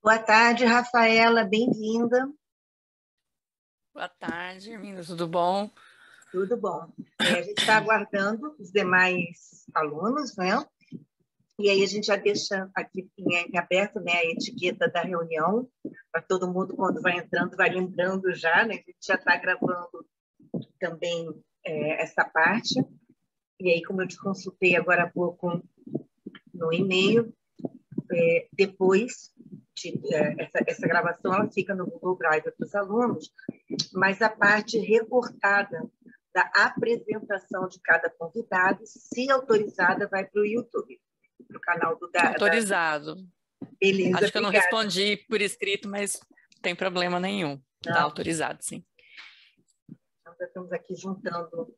Boa tarde, Rafaela, bem-vinda. Boa tarde, Hermínia, tudo bom? Tudo bom? A gente está aguardando os demais alunos, né? E aí a gente já deixa aqui em aberto, né, a etiqueta da reunião, para todo mundo, quando vai entrando, vai lembrando já, né? A gente já está gravando também essa parte. E aí, como eu te consultei agora há pouco no e-mail, depois essa gravação ela fica no Google Drive para os alunos, mas a parte recortada da apresentação de cada convidado, se autorizada, vai para o YouTube, para o canal da... Autorizado. Beleza, Acho que eu não obrigada. respondi por escrito, mas não tem problema nenhum. Tá Não, autorizado, sim. então, já estamos aqui juntando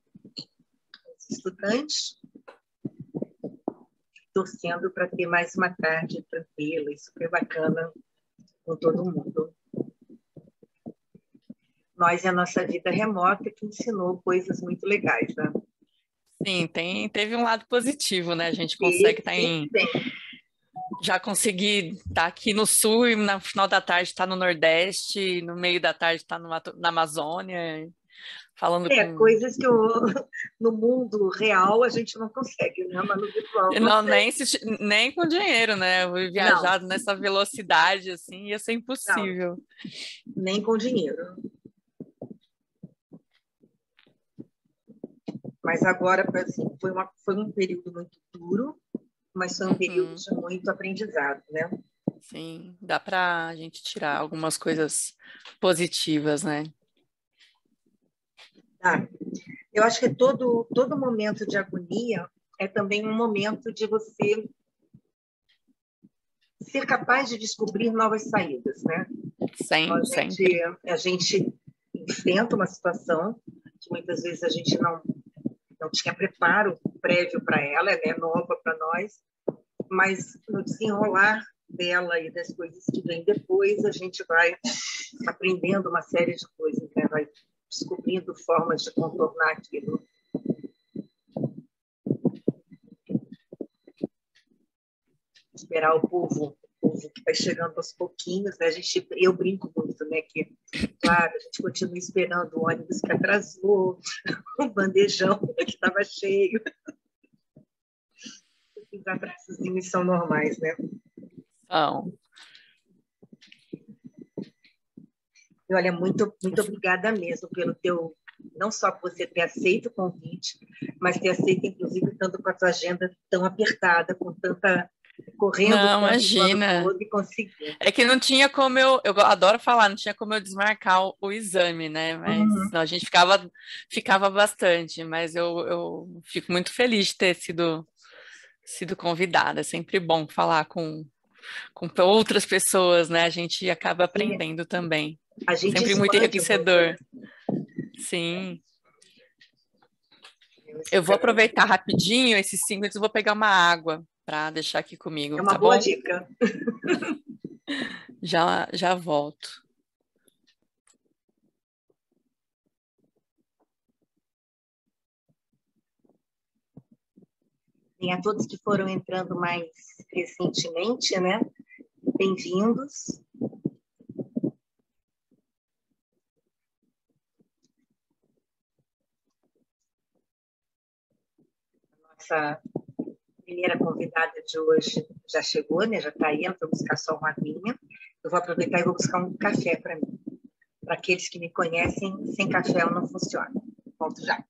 os estudantes, torcendo para ter mais uma tarde tranquila e super bacana com todo mundo. Nós e a nossa vida remota que ensinou coisas muito legais, né? Sim, teve um lado positivo, né? A gente E consegue estar sempre tem. já consegui estar aqui no sul e no final da tarde estar no Nordeste, no meio da tarde estar na Amazônia, falando com. Coisas que no mundo real a gente não consegue, né? Mas no virtual Não, consegue. nem com dinheiro, né? Eu Não, viajar nessa velocidade assim ia ser não, impossível. nem com dinheiro. Mas agora, assim, foi um período muito duro, mas foi um período Uhum. de muito aprendizado, né? Sim, dá para a gente tirar algumas coisas positivas, né? Tá. Eu acho que todo momento de agonia é também um momento de você ser capaz de descobrir novas saídas, né? Então, Sempre. a gente enfrenta uma situação que muitas vezes a gente não tinha preparo prévio para ela, ela é nova para nós, mas no desenrolar dela e das coisas que vêm depois, a gente vai aprendendo uma série de coisas, né? Vai descobrindo formas de contornar aquilo. Esperar o povo que vai chegando aos pouquinhos, né? Eu brinco muito, né? Que, claro, a gente continua esperando o ônibus que atrasou, o bandejão que estava cheio. Os atrasozinhos são normais, né? Então, E olha, muito obrigada mesmo pelo teu, não só por você ter aceito o convite, mas ter aceito, inclusive, estando com a tua agenda tão apertada, com tanta correndo não, o ano imagina. todo e conseguiu. É que não tinha como eu adoro falar, não tinha como eu desmarcar o exame, né? Mas Uhum. não, a gente ficava bastante, mas eu fico muito feliz de ter sido convidada. É sempre bom falar com outras pessoas, né? A gente acaba E aprendendo também. a gente Sempre muito expande muito, né? enriquecedor. Sim. Eu Isso vou também aproveitar rapidinho esses 5 minutos, eu vou pegar uma água para deixar aqui é comigo, uma tá boa bom? dica. Já volto. E a todos que foram entrando mais recentemente, né? Bem-vindos. Nossa primeira convidada de hoje já chegou, né? Já está aí, ela foi buscar só uma aguinha. Eu vou aproveitar e vou buscar um café para mim. Para aqueles que me conhecem, sem café ela não funciona. Volto já.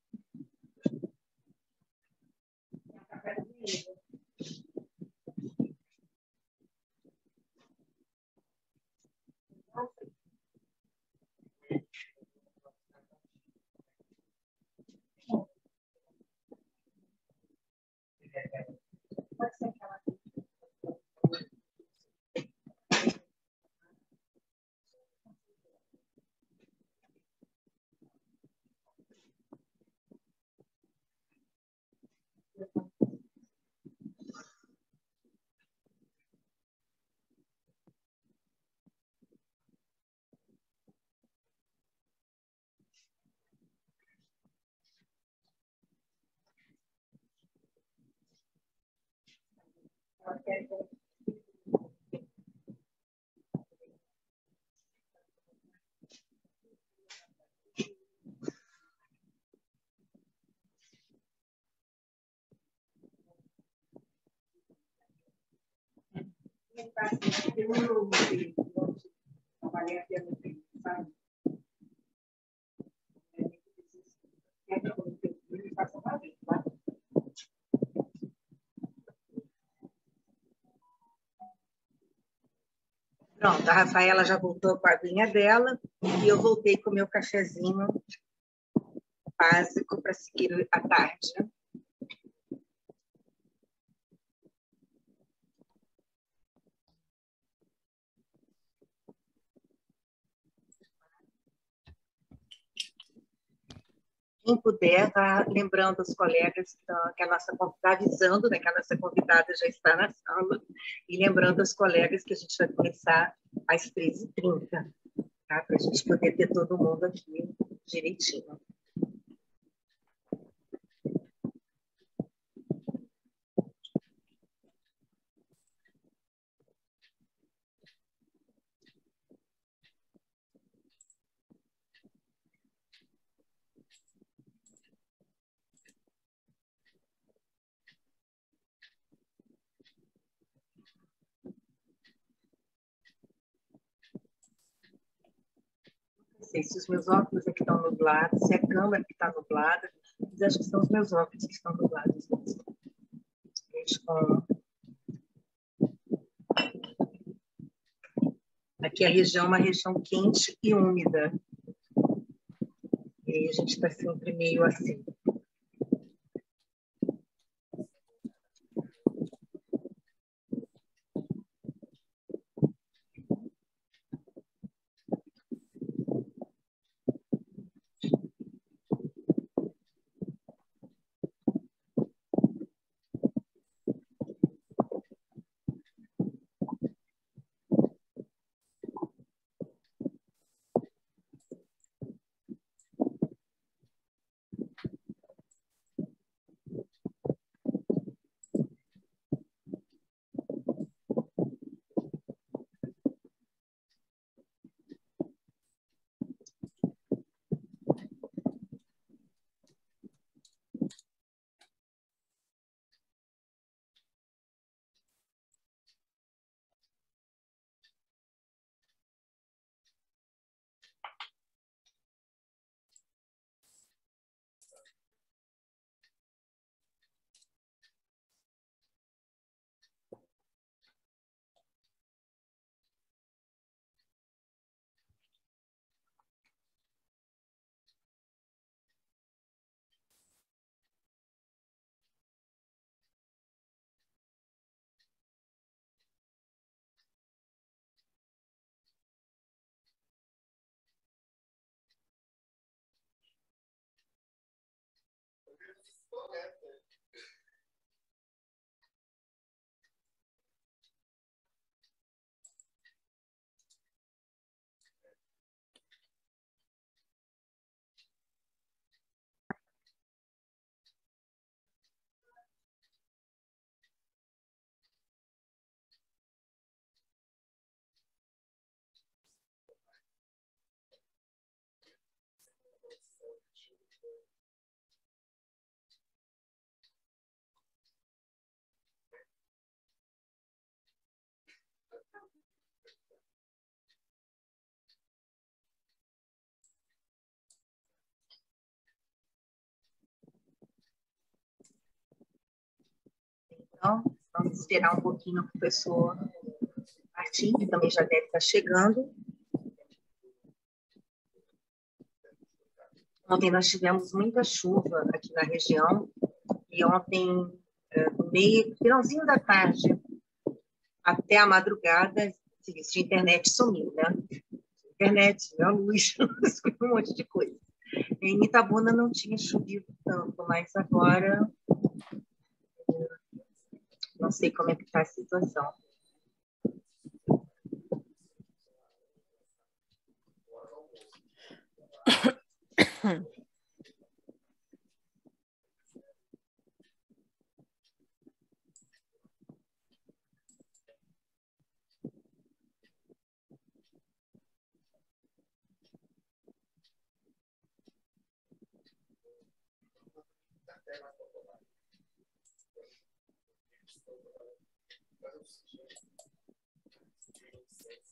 Pode ser aquela. Pronto, a Rafaela já voltou com a aguinha dela e eu voltei com o meu cafezinho básico para seguir a tarde. Quem puder, tá lembrando os colegas que a nossa está avisando, né, que a nossa convidada já está na sala, e lembrando os colegas que a gente vai começar às 13h30, tá? Para a gente poder ter todo mundo aqui direitinho. Não sei se os meus óculos aqui estão nublados, se a câmera que está nublada, mas acho que são os meus óculos que estão nublados mesmo. Aqui a região é uma região quente e úmida. E aí a gente está sempre meio assim. Então, vamos esperar um pouquinho o professor Martim, que também já deve estar chegando. Ontem nós tivemos muita chuva aqui na região e ontem, no meio, finalzinho da tarde, até a madrugada, a internet sumiu, né? Internet, a luz, um monte de coisa. Em Itabuna não tinha chovido tanto, mas agora não sei como é que está a situação.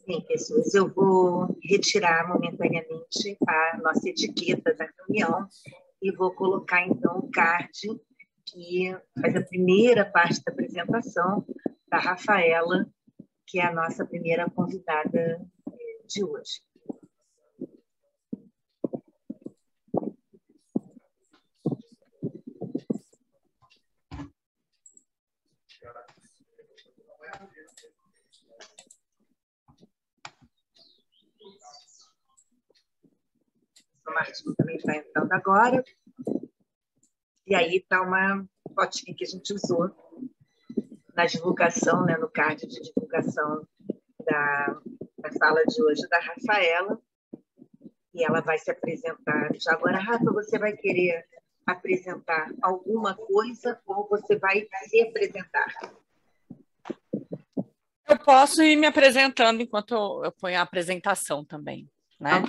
Bem, pessoas, eu vou retirar momentaneamente a nossa etiqueta da reunião e vou colocar, então, o card que faz a primeira parte da apresentação da Rafaela, que é a nossa primeira convidada de hoje. O Martinho também está entrando agora. E aí está uma fotinha que a gente usou na divulgação, né, no card de divulgação da sala de hoje da Rafaela. E ela vai se apresentar. Já agora, Rafa, você vai querer apresentar alguma coisa ou você vai se apresentar? Eu posso ir me apresentando enquanto eu ponho a apresentação também, né?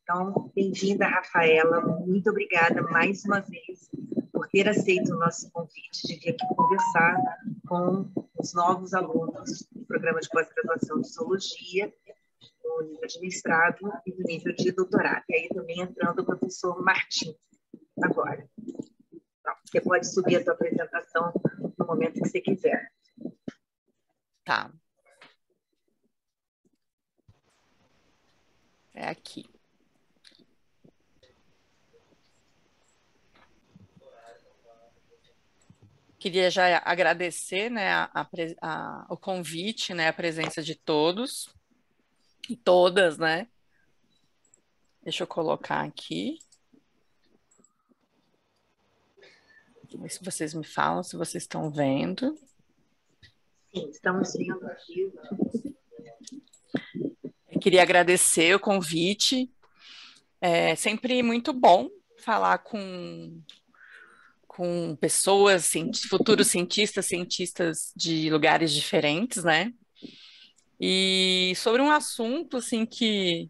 Então, bem-vinda, Rafaela. Muito obrigada mais uma vez por ter aceito o nosso convite de vir aqui conversar com os novos alunos do programa de pós-graduação de Zoologia, do nível de mestrado e do nível de doutorado. E aí também entrando o professor Martim agora. Então, você pode subir a sua apresentação no momento que você quiser. Tá. É aqui. Queria já agradecer, né, o convite, né, a presença de todos e todas, né? Deixa eu colocar aqui. Ver se vocês me falam, se vocês estão vendo. Sim, estamos vendo aqui. Eu queria agradecer o convite. É sempre muito bom falar com pessoas, futuros cientistas de lugares diferentes, né? E sobre um assunto, assim, que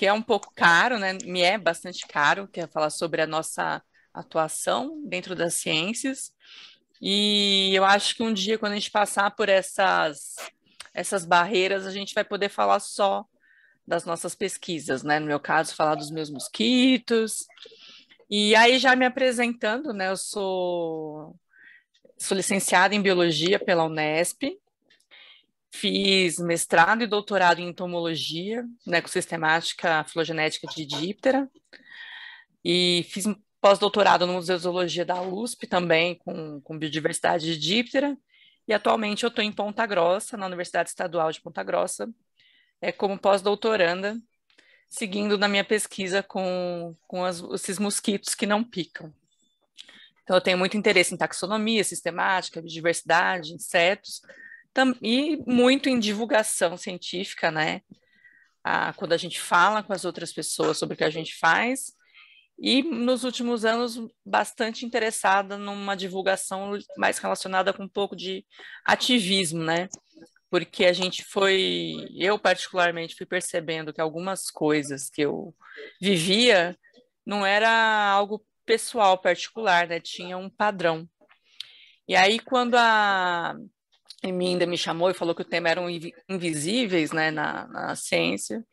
é um pouco caro, né? Me é bastante caro, que é falar sobre a nossa atuação dentro das ciências. E eu acho que um dia, quando a gente passar por essas barreiras, a gente vai poder falar só das nossas pesquisas, né? No meu caso, falar dos meus mosquitos. E aí, já me apresentando, né? Eu sou licenciada em Biologia pela Unesp, fiz mestrado e doutorado em entomologia, né, com sistemática filogenética de díptera, e fiz pós-doutorado no Museu de Zoologia da USP também, com biodiversidade de díptera, e atualmente eu estou em Ponta Grossa, na Universidade Estadual de Ponta Grossa, como pós-doutoranda, seguindo na minha pesquisa com esses mosquitos que não picam. Então, eu tenho muito interesse em taxonomia, sistemática, biodiversidade, insetos, e muito em divulgação científica, né? Quando a gente fala com as outras pessoas sobre o que a gente faz, e nos últimos anos, bastante interessada numa divulgação mais relacionada com um pouco de ativismo, né? Porque eu particularmente fui percebendo que algumas coisas que eu vivia não era algo pessoal, particular, né? Tinha um padrão. E aí, quando a Eminda me chamou e falou que o tema eram invisíveis, né, na ciência,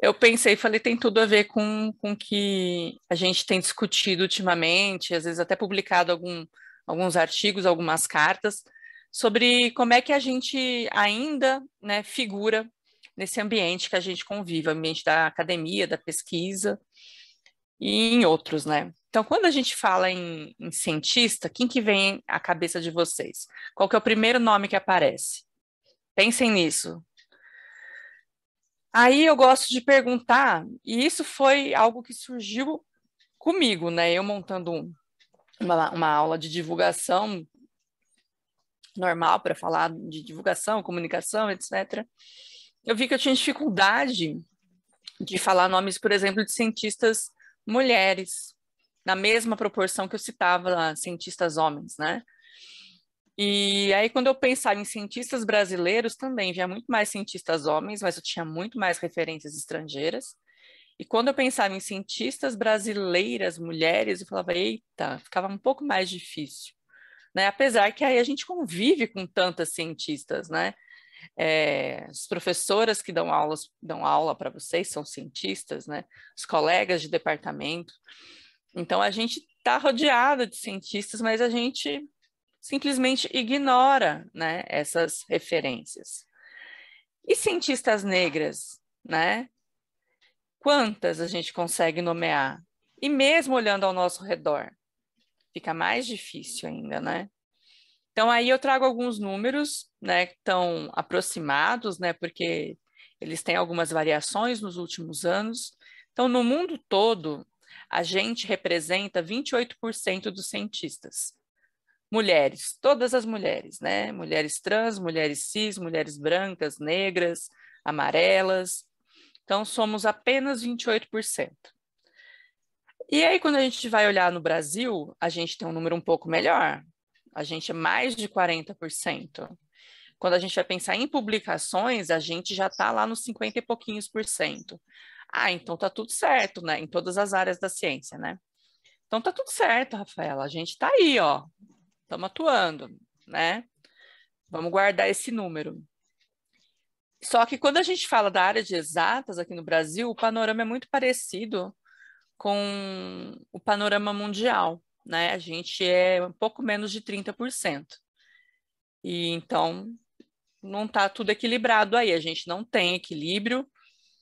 eu pensei e falei, tem tudo a ver com o que a gente tem discutido ultimamente, às vezes até publicado alguns artigos, algumas cartas, sobre como é que a gente ainda, né, figura nesse ambiente que a gente convive, ambiente da academia, da pesquisa e em outros, né? Então, quando a gente fala em cientista, quem que vem à cabeça de vocês? Qual que é o primeiro nome que aparece? Pensem nisso. Aí eu gosto de perguntar, e isso foi algo que surgiu comigo, né? Eu montando uma aula de divulgação normal para falar de divulgação, comunicação, etc. Eu vi que eu tinha dificuldade de falar nomes, por exemplo, de cientistas mulheres, na mesma proporção que eu citava cientistas homens, né? E aí, quando eu pensava em cientistas brasileiros, também havia muito mais cientistas homens, mas eu tinha muito mais referências estrangeiras. E quando eu pensava em cientistas brasileiras, mulheres, eu falava, eita, ficava um pouco mais difícil, né? Apesar que aí a gente convive com tantas cientistas, né? As professoras que dão aula para vocês são cientistas, né? Os colegas de departamento. Então, a gente está rodeada de cientistas, mas a gente simplesmente ignora, né, essas referências. E cientistas negras, né? Quantas a gente consegue nomear? E mesmo olhando ao nosso redor, fica mais difícil ainda, né? Então, aí eu trago alguns números, né, que estão aproximados, né, porque eles têm algumas variações nos últimos anos. Então, no mundo todo, a gente representa 28% dos cientistas. Mulheres, todas as mulheres, né? Mulheres trans, mulheres cis, mulheres brancas, negras, amarelas. Então, somos apenas 28%. E aí, quando a gente vai olhar no Brasil, a gente tem um número um pouco melhor. A gente é mais de 40%. Quando a gente vai pensar em publicações, a gente já está lá nos 50 e pouquinhos por cento. Ah, então tá tudo certo, né? Em todas as áreas da ciência, né? Então tá tudo certo, Rafaela. A gente tá aí, ó. Estamos atuando, né? Vamos guardar esse número. Só que quando a gente fala da área de exatas aqui no Brasil, o panorama é muito parecido com o panorama mundial, né? A gente é um pouco menos de 30%. E então não está tudo equilibrado aí, a gente não tem equilíbrio,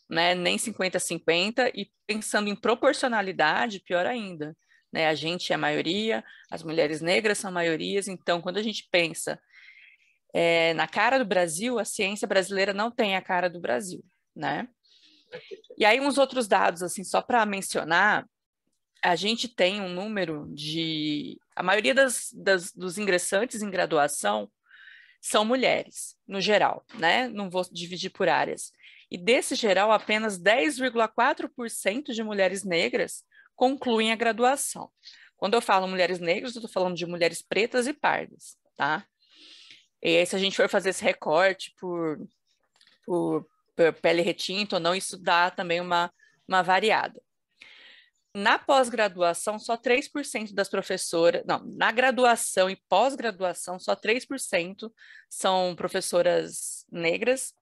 né? Nem 50-50, e pensando em proporcionalidade, pior ainda, né? A gente é a maioria, as mulheres negras são maiorias, então quando a gente pensa na cara do Brasil, a ciência brasileira não tem a cara do Brasil, né? E aí uns outros dados, assim, só para mencionar, a gente tem um número de... A maioria dos ingressantes em graduação são mulheres, no geral, né? Não vou dividir por áreas. E desse geral, apenas 10,4% de mulheres negras concluem a graduação. Quando eu falo mulheres negras, eu estou falando de mulheres pretas e pardas, tá? E aí, se a gente for fazer esse recorte por pele retinta ou não, isso dá também uma variada. Na pós-graduação, só 3% das professoras... Não, na graduação e pós-graduação, só 3% são professoras negras.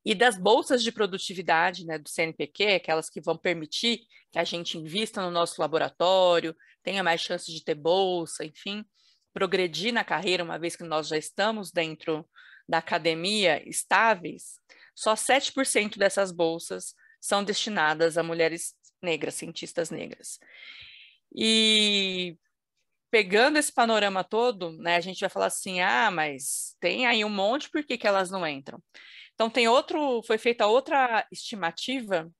E das bolsas de produtividade, né, do CNPq, aquelas que vão permitir que a gente invista no nosso laboratório, tenha mais chances de ter bolsa, enfim, progredir na carreira, uma vez que nós já estamos dentro da academia estáveis, só 7% dessas bolsas são destinadas a mulheres negras, cientistas negras. E pegando esse panorama todo, né, a gente vai falar assim, mas tem aí um monte, por que elas não entram? Então foi feita outra estimativa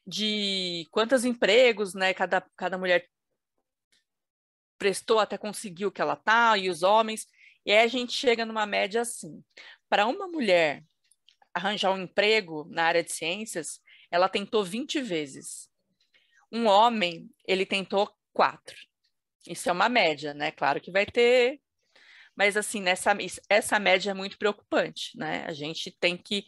de quantos empregos, né, cada mulher prestou até conseguir o que ela tá, e os homens, e aí a gente chega numa média assim, para uma mulher arranjar um emprego na área de ciências, ela tentou 20 vezes. Um homem, ele tentou 4. Isso é uma média, né? Claro que vai ter, mas assim, essa média é muito preocupante, né? A gente tem que...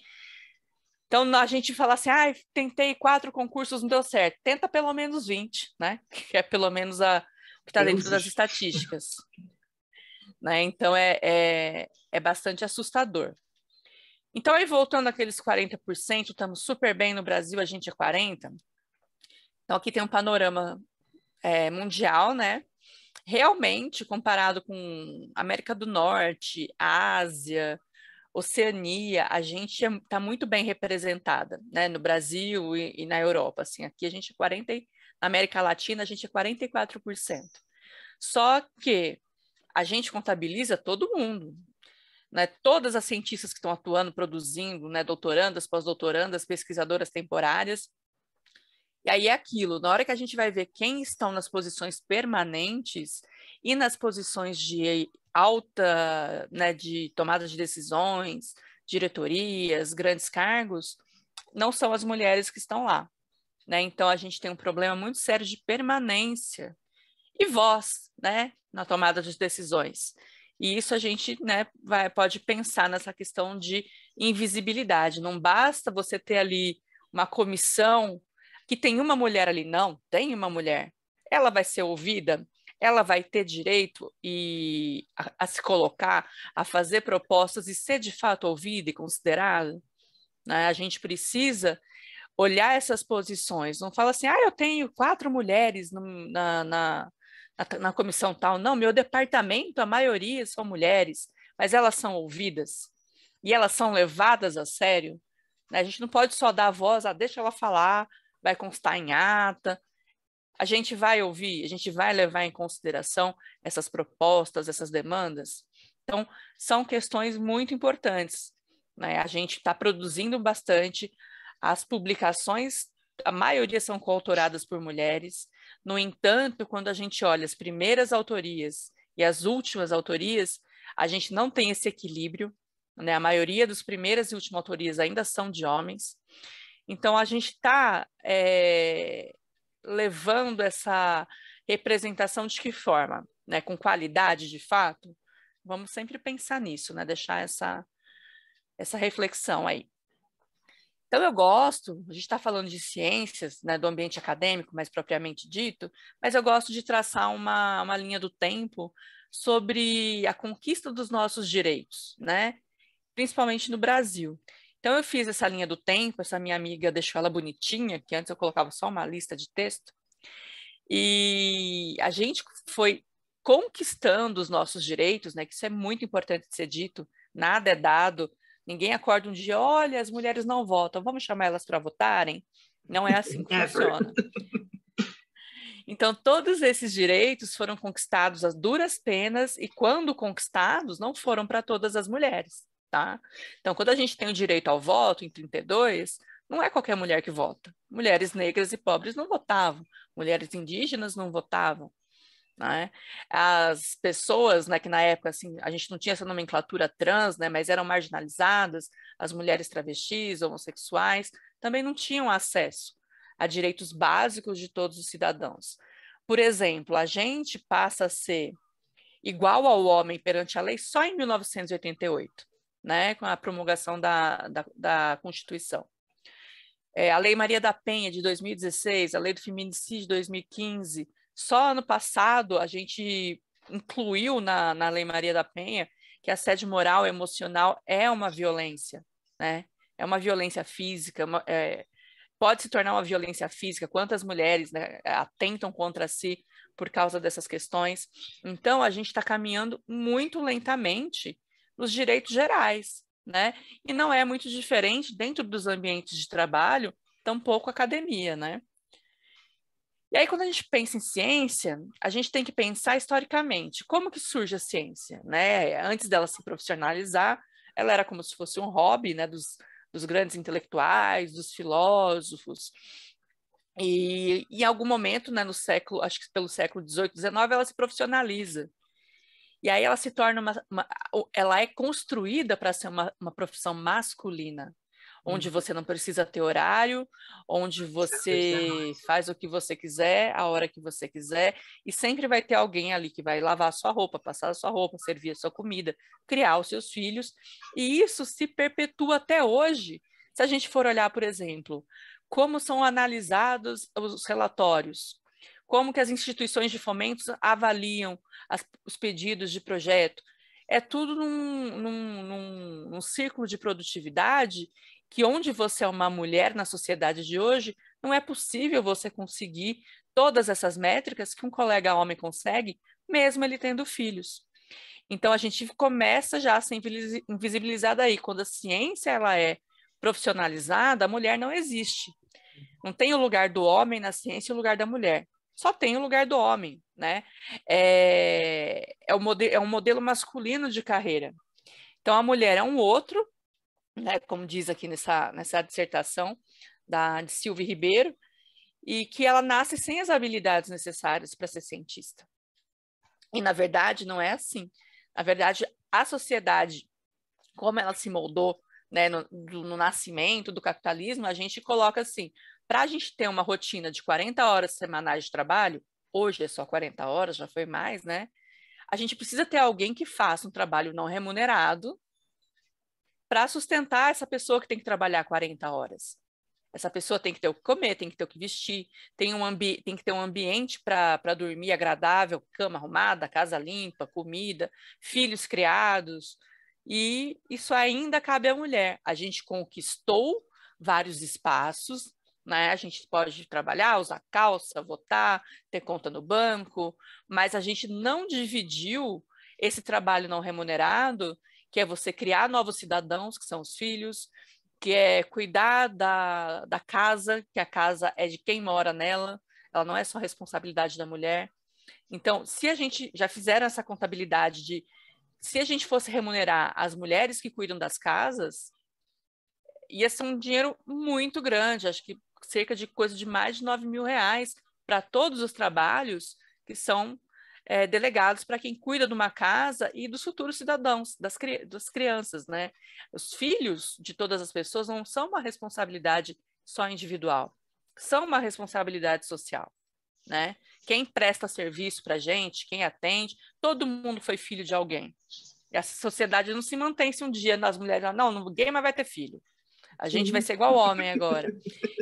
Então, a gente fala assim, tentei 4 concursos, não deu certo. Tenta pelo menos 20, né? Que é pelo menos o que está dentro das estatísticas. Né? Então, é bastante assustador. Então, aí voltando àqueles 40%, estamos super bem no Brasil, a gente é 40%. Então, aqui tem um panorama mundial, né? Realmente, comparado com América do Norte, Ásia, Oceania, a gente está muito bem representada, né? No Brasil e na Europa. Assim, aqui a gente é na América Latina, a gente é 44%. Só que a gente contabiliza todo mundo, né? Todas as cientistas que estão atuando, produzindo, né? Doutorandas, pós-doutorandas, pesquisadoras temporárias. E aí é aquilo, na hora que a gente vai ver quem estão nas posições permanentes e nas posições de alta, né, de tomada de decisões, diretorias, grandes cargos, não são as mulheres que estão lá, né? Então a gente tem um problema muito sério de permanência e voz, né, na tomada de decisões. E isso a gente, né, pode pensar nessa questão de invisibilidade. Não basta você ter ali uma comissão que tem uma mulher ali, não, tem uma mulher. Ela vai ser ouvida? ela vai ter direito a se colocar, a fazer propostas e ser de fato ouvida e considerada? Né? A gente precisa olhar essas posições. Não fala assim, eu tenho 4 mulheres na comissão tal. Não, meu departamento, a maioria são mulheres, mas elas são ouvidas e elas são levadas a sério. Né? A gente não pode só dar a voz, deixa ela falar, vai constar em ata. A gente vai ouvir, a gente vai levar em consideração essas propostas, essas demandas. Então, são questões muito importantes. Né? A gente está produzindo bastante, as publicações, a maioria são coautoradas por mulheres. No entanto, quando a gente olha as primeiras autorias e as últimas autorias, a gente não tem esse equilíbrio. Né? A maioria das primeiras e últimas autorias ainda são de homens. Então, a gente está levando essa representação de que forma? Né? Com qualidade, de fato? Vamos sempre pensar nisso, né? Deixar essa reflexão aí. Então, eu gosto, a gente está falando de ciências, né, do ambiente acadêmico, mais propriamente dito, mas eu gosto de traçar uma linha do tempo sobre a conquista dos nossos direitos, né? Principalmente no Brasil. Então, eu fiz essa linha do tempo, essa minha amiga deixou ela bonitinha, que antes eu colocava só uma lista de texto, e a gente foi conquistando os nossos direitos, né? Que isso é muito importante de ser dito, nada é dado, ninguém acorda um dia, olha, as mulheres não votam, vamos chamar elas para votarem? Não é assim que funciona. Então, todos esses direitos foram conquistados às duras penas e, quando conquistados, não foram para todas as mulheres, tá? Então, quando a gente tem o direito ao voto, em 32, não é qualquer mulher que vota. Mulheres negras e pobres não votavam, mulheres indígenas não votavam, né? As pessoas, né, que na época, assim, a gente não tinha essa nomenclatura trans, né, mas eram marginalizadas, as mulheres travestis, homossexuais, também não tinham acesso a direitos básicos de todos os cidadãos. Por exemplo, a gente passa a ser igual ao homem perante a lei só em 1988, né, com a promulgação da Constituição. A Lei Maria da Penha, de 2016, a Lei do Feminicídio, de 2015, só ano passado a gente incluiu na Lei Maria da Penha que assédio moral e emocional é uma violência, né? É uma violência física, pode se tornar uma violência física. Quantas mulheres, né, atentam contra si por causa dessas questões? Então, a gente está caminhando muito lentamente nos direitos gerais, né? E não é muito diferente dentro dos ambientes de trabalho, tampouco academia, né? E aí, quando a gente pensa em ciência, a gente tem que pensar historicamente, como que surge a ciência, né? Antes dela se profissionalizar, ela era como se fosse um hobby, né, dos grandes intelectuais, dos filósofos, e em algum momento, né, no século, acho que pelo século XVIII, XIX, ela se profissionaliza. E aí ela se torna ela é construída para ser uma profissão masculina, onde você não precisa ter horário, onde você faz o que você quiser, a hora que você quiser, e sempre vai ter alguém ali que vai lavar a sua roupa, passar a sua roupa, servir a sua comida, criar os seus filhos, e isso se perpetua até hoje. Se a gente for olhar, por exemplo, como são analisados os relatórios, como que as instituições de fomento avaliam os pedidos de projeto, é tudo num círculo de produtividade que, onde você é uma mulher na sociedade de hoje, não é possível você conseguir todas essas métricas que um colega homem consegue, mesmo ele tendo filhos. Então, a gente começa já a ser invisibilizada aí. Quando a ciência ela é profissionalizada, a mulher não existe. Não tem o lugar do homem na ciência e o lugar da mulher. Só tem o lugar do homem, né? É um modelo masculino de carreira. Então, a mulher é um outro, né, como diz aqui nessa dissertação de Silvia Ribeiro, e que ela nasce sem as habilidades necessárias para ser cientista. E, na verdade, não é assim. Na verdade, a sociedade, como ela se moldou, né, no nascimento do capitalismo, a gente coloca assim, para a gente ter uma rotina de 40 horas semanais de trabalho, hoje é só 40 horas, já foi mais, né? A gente precisa ter alguém que faça um trabalho não remunerado para sustentar essa pessoa que tem que trabalhar 40 horas. Essa pessoa tem que ter o que comer, tem que ter o que vestir, tem que ter um ambiente para dormir agradável, cama arrumada, casa limpa, comida, filhos criados. E isso ainda cabe à mulher. A gente conquistou vários espaços, né? A gente pode trabalhar, usar calça, votar, ter conta no banco, mas a gente não dividiu esse trabalho não remunerado, que é você criar novos cidadãos, que são os filhos, que é cuidar da casa, que a casa é de quem mora nela, ela não é só responsabilidade da mulher. Então, se a gente já fizeram essa contabilidade de se a gente fosse remunerar as mulheres que cuidam das casas, ia ser um dinheiro muito grande, acho que cerca de coisa de mais de 9 mil reais para todos os trabalhos que são delegados para quem cuida de uma casa e dos futuros cidadãos, das crianças, né? Os filhos de todas as pessoas não são uma responsabilidade só individual, são uma responsabilidade social, né? Quem presta serviço para a gente, quem atende, todo mundo foi filho de alguém. E a sociedade não se mantém se um dia as mulheres falam, não, ninguém mais vai ter filho. A gente vai ser igual homem agora.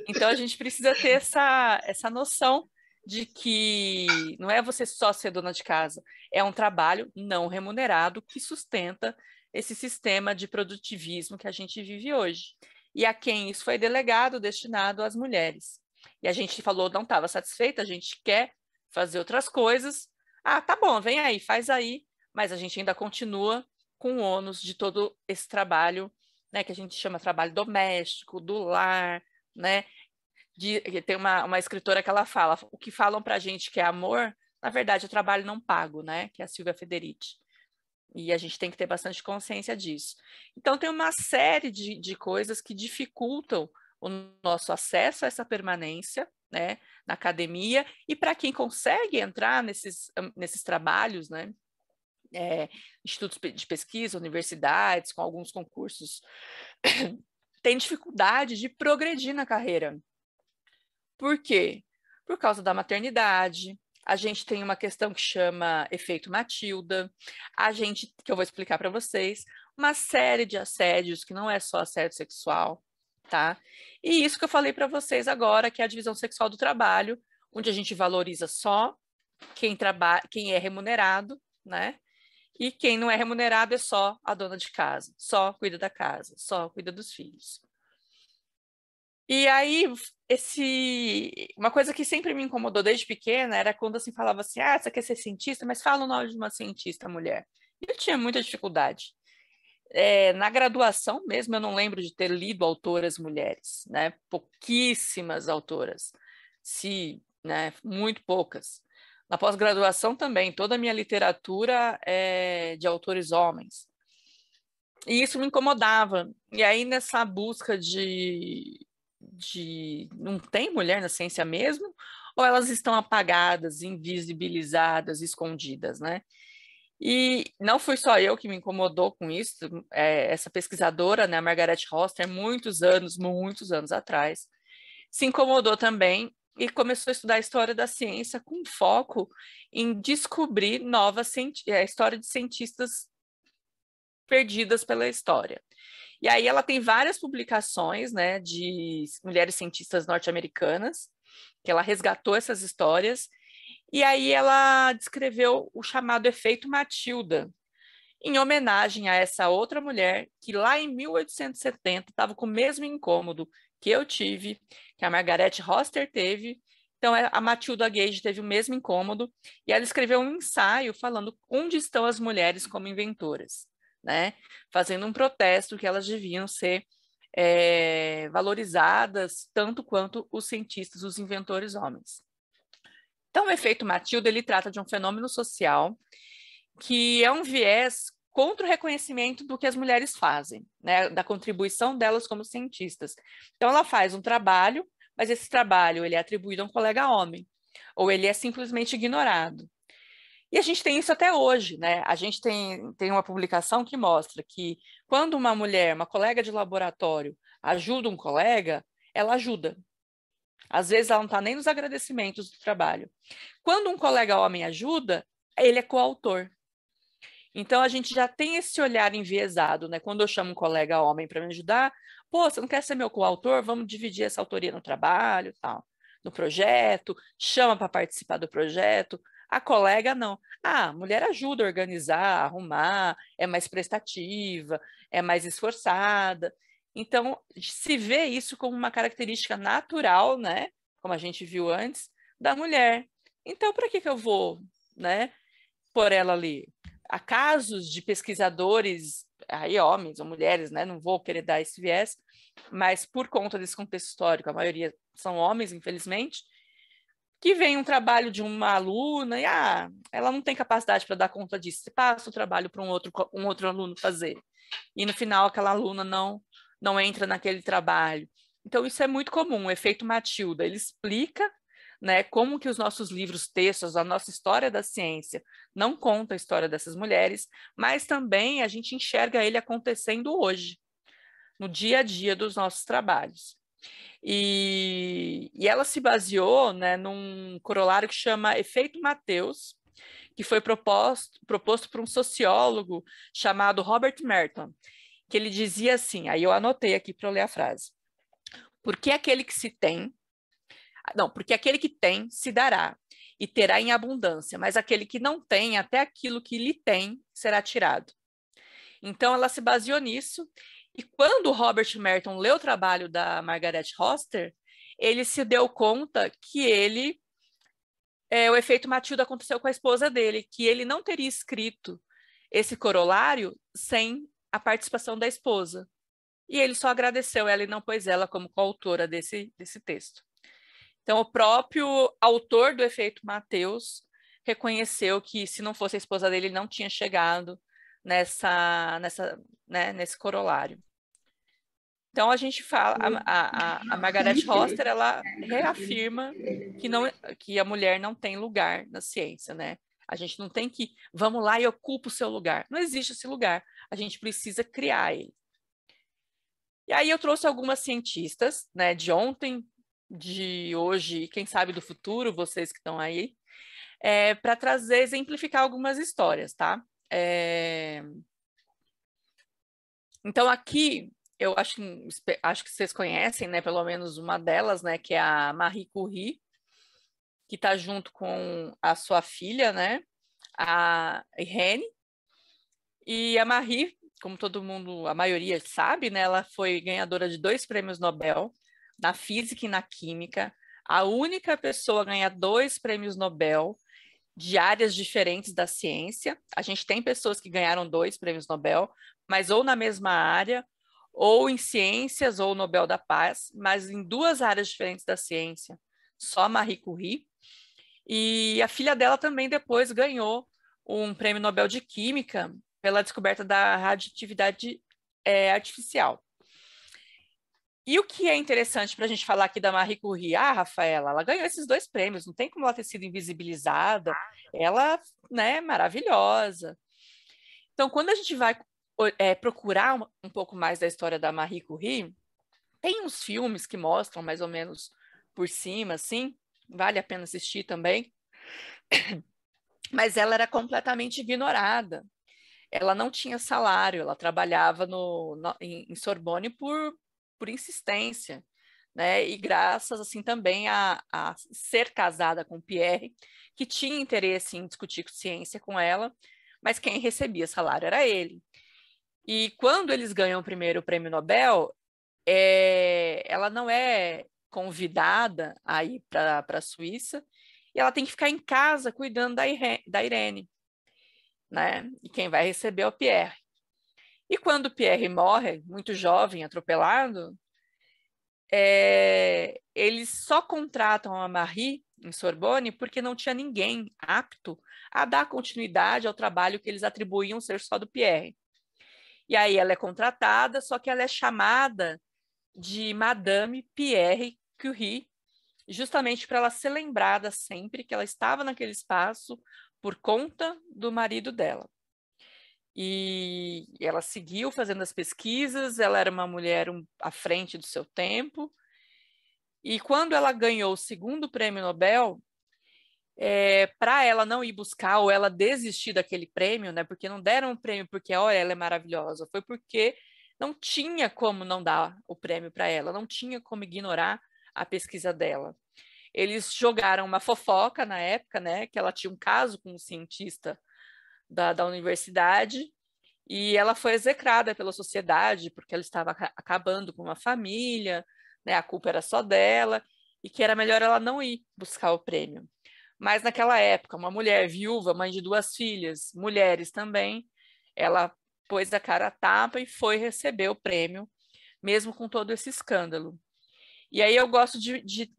Então, a gente precisa ter essa noção de que não é você só ser dona de casa, é um trabalho não remunerado que sustenta esse sistema de produtivismo que a gente vive hoje. E a quem isso foi delegado, destinado às mulheres. E a gente falou, não estava satisfeita, a gente quer fazer outras coisas. Ah, tá bom, vem aí, faz aí, mas a gente ainda continua com o ônus de todo esse trabalho, né, que a gente chama trabalho doméstico, do lar, né? Tem uma escritora que ela fala, o que falam para a gente que é amor, na verdade é trabalho não pago, né? Que é a Silvia Federici. E a gente tem que ter bastante consciência disso. Então, tem uma série de coisas que dificultam o nosso acesso a essa permanência, né, na academia, e para quem consegue entrar nesses trabalhos, né, institutos de pesquisa, universidades, com alguns concursos, tem dificuldade de progredir na carreira. Por quê? Por causa da maternidade. A gente tem uma questão que chama efeito Matilda. A gente, que eu vou explicar para vocês, uma série de assédios que não é só assédio sexual, tá? E isso que eu falei para vocês agora, que é a divisão sexual do trabalho, onde a gente valoriza só quem é remunerado, né? E quem não é remunerado é só a dona de casa, só cuida da casa, só cuida dos filhos. E aí, uma coisa que sempre me incomodou desde pequena era quando assim falava assim, você quer ser cientista, mas fala o nome de uma cientista mulher. E eu tinha muita dificuldade. Na graduação mesmo, eu não lembro de ter lido autoras mulheres, né? Pouquíssimas autoras, né? Muito poucas. Na pós-graduação também, toda a minha literatura é de autores homens. E isso me incomodava. E aí, nessa busca de não tem mulher na ciência mesmo? Ou elas estão apagadas, invisibilizadas, escondidas, né? E não fui só eu que me incomodou com isso, essa pesquisadora, né, a Margaret Roster, muitos anos atrás, se incomodou também e começou a estudar a história da ciência com foco em descobrir a história de cientistas perdidas pela história. E aí ela tem várias publicações, né, de mulheres cientistas norte-americanas, que ela resgatou essas histórias, e aí ela descreveu o chamado efeito Matilda, em homenagem a essa outra mulher que lá em 1870 estava com o mesmo incômodo que eu tive, que a Margaret Roster teve. Então, a Matilda Gage teve o mesmo incômodo, e ela escreveu um ensaio falando onde estão as mulheres como inventoras, né? Fazendo um protesto que elas deviam ser valorizadas tanto quanto os cientistas, os inventores homens. Então, o efeito Matilda, ele trata de um fenômeno social que é um viés contra o reconhecimento do que as mulheres fazem, né, da contribuição delas como cientistas. Então, ela faz um trabalho, mas esse trabalho ele é atribuído a um colega homem, ou ele é simplesmente ignorado. E a gente tem isso até hoje, né? A gente tem uma publicação que mostra que quando uma mulher, uma colega de laboratório, ajuda um colega, ela ajuda. Às vezes ela não está nem nos agradecimentos do trabalho. Quando um colega homem ajuda, ele é coautor. Então, a gente já tem esse olhar enviesado, né? Quando eu chamo um colega homem para me ajudar, pô, você não quer ser meu coautor? Vamos dividir essa autoria no trabalho, tal, no projeto, chama para participar do projeto. A colega não. Ah, a mulher ajuda a organizar, arrumar, é mais prestativa, é mais esforçada. Então, se vê isso como uma característica natural, né? Como a gente viu antes, da mulher. Então, para que eu vou, né, pôr ela ali? Há casos de pesquisadores, aí homens ou mulheres, né? Não vou querer dar esse viés, mas por conta desse contexto histórico, a maioria são homens, infelizmente, que vem um trabalho de uma aluna e ela não tem capacidade para dar conta disso. Você passa o trabalho para um outro aluno fazer. E no final aquela aluna não entra naquele trabalho. Então isso é muito comum, o efeito Matilda. Ele explica, né, como que os nossos livros, textos, a nossa história da ciência não conta a história dessas mulheres, mas também a gente enxerga ele acontecendo hoje, no dia a dia dos nossos trabalhos. E ela se baseou, né, num corolário que chama efeito Mateus, que foi proposto por um sociólogo chamado Robert Merton, que ele dizia assim, aí eu anotei aqui para eu ler a frase. Porque aquele que se tem, não, porque aquele que tem se dará e terá em abundância, mas aquele que não tem, até aquilo que lhe tem, será tirado. Então ela se baseou nisso, e quando o Robert Merton leu o trabalho da Margaret Roster, ele se deu conta que o efeito Matilda aconteceu com a esposa dele, que ele não teria escrito esse corolário sem a participação da esposa. E ele só agradeceu ela e não pôs ela como coautora desse texto. Então, o próprio autor do efeito Mateus reconheceu que, se não fosse a esposa dele, ele não tinha chegado nesse corolário. Então, a gente fala, a Margaret Roster, ela reafirma que a mulher não tem lugar na ciência, né? A gente não tem que, vamos lá e ocupa o seu lugar. Não existe esse lugar. A gente precisa criar ele. E aí eu trouxe algumas cientistas, né, de ontem, de hoje e quem sabe do futuro, vocês que estão aí, para trazer, exemplificar algumas histórias, tá? Então aqui eu acho que vocês conhecem, né, pelo menos uma delas, né, que é a Marie Curie, que está junto com a sua filha, né, a Irene, e a Marie, como todo mundo, a maioria sabe, né, ela foi ganhadora de 2 prêmios Nobel, na física e na química, a única pessoa a ganhar 2 prêmios Nobel de áreas diferentes da ciência. A gente tem pessoas que ganharam 2 prêmios Nobel, mas ou na mesma área, ou em ciências, ou Nobel da Paz, mas em 2 áreas diferentes da ciência, só a Marie Curie. E a filha dela também depois ganhou um prêmio Nobel de Química pela descoberta da radioatividade artificial. E o que é interessante para a gente falar aqui da Marie Curie? Rafaela, ela ganhou esses 2 prêmios, não tem como ela ter sido invisibilizada, ela, né, maravilhosa. Então, quando a gente vai procurar um pouco mais da história da Marie Curie, tem uns filmes que mostram mais ou menos por cima, assim, vale a pena assistir também, mas ela era completamente ignorada. Ela não tinha salário, ela trabalhava em Sorbonne por insistência, né? E graças assim também a ser casada com Pierre, que tinha interesse em discutir ciência com ela, mas quem recebia salário era ele. E quando eles ganham o primeiro prêmio Nobel, ela não é convidada a ir para a Suíça, e ela tem que ficar em casa cuidando da Irene, né? E quem vai receber é o Pierre. E quando o Pierre morre, muito jovem, atropelado, eles só contratam a Marie em Sorbonne porque não tinha ninguém apto a dar continuidade ao trabalho que eles atribuíam ser só do Pierre. E aí ela é contratada, só que ela é chamada de Madame Pierre Curie, justamente para ela ser lembrada sempre que ela estava naquele espaço por conta do marido dela. E ela seguiu fazendo as pesquisas, ela era uma mulher à frente do seu tempo, e quando ela ganhou o segundo prêmio Nobel, para ela não ir buscar ou ela desistir daquele prêmio, né? Porque não deram o prêmio porque, olha, ela é maravilhosa, foi porque não tinha como não dar o prêmio para ela, não tinha como ignorar a pesquisa dela. Eles jogaram uma fofoca na época, né? Que ela tinha um caso com um cientista da universidade e ela foi execrada pela sociedade porque ela estava acabando com uma família, né? A culpa era só dela e que era melhor ela não ir buscar o prêmio. Mas naquela época, uma mulher viúva, mãe de 2 filhas, mulheres também, ela pôs a cara a tapa e foi receber o prêmio, mesmo com todo esse escândalo. E aí eu gosto de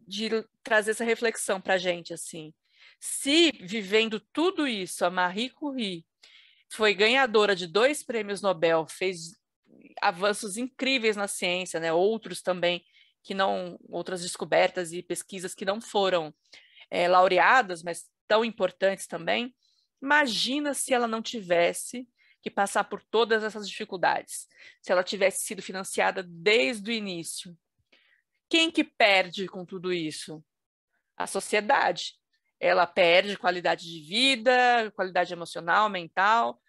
trazer essa reflexão para a gente, assim. Se vivendo tudo isso, a Marie Curie foi ganhadora de 2 prêmios Nobel, fez avanços incríveis na ciência, né? Outros também que não, outras descobertas e pesquisas que não foram laureadas, mas tão importantes também. Imagina se ela não tivesse que passar por todas essas dificuldades, se ela tivesse sido financiada desde o início. Quem que perde com tudo isso? A sociedade. Ela perde qualidade de vida, qualidade emocional, mental,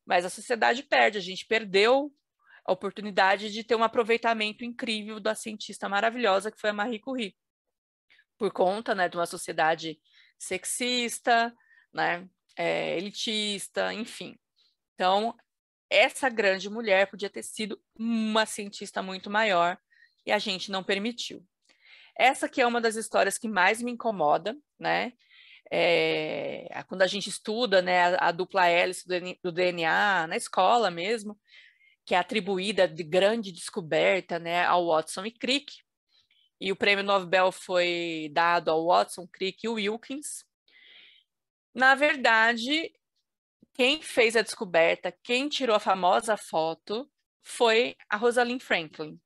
mas a sociedade perde. A gente perdeu a oportunidade de ter um aproveitamento incrível da cientista maravilhosa que foi a Marie Curie, por conta, né, de uma sociedade sexista, né, elitista, enfim. Então, essa grande mulher podia ter sido uma cientista muito maior e a gente não permitiu. Essa que é uma das histórias que mais me incomoda, né? Quando a gente estuda, né, a dupla hélice do DNA na escola mesmo, que é atribuída de grande descoberta, né, ao Watson e Crick, e o prêmio Nobel foi dado ao Watson, Crick e Wilkins. Na verdade, quem fez a descoberta, quem tirou a famosa foto, foi a Rosalind Franklin.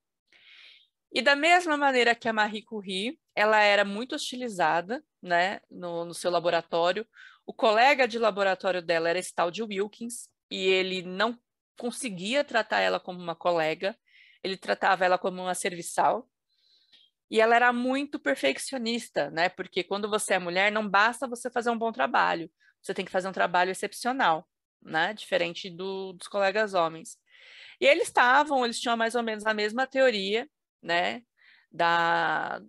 E da mesma maneira que a Marie Curie, ela era muito hostilizada, né, no seu laboratório. O colega de laboratório dela era esse tal de Wilkins, e ele não conseguia tratar ela como uma colega, ele tratava ela como uma serviçal. E ela era muito perfeccionista, né? Porque quando você é mulher, não basta você fazer um bom trabalho, você tem que fazer um trabalho excepcional, né? Diferente dos colegas homens. E eles tinham mais ou menos a mesma teoria, né? Da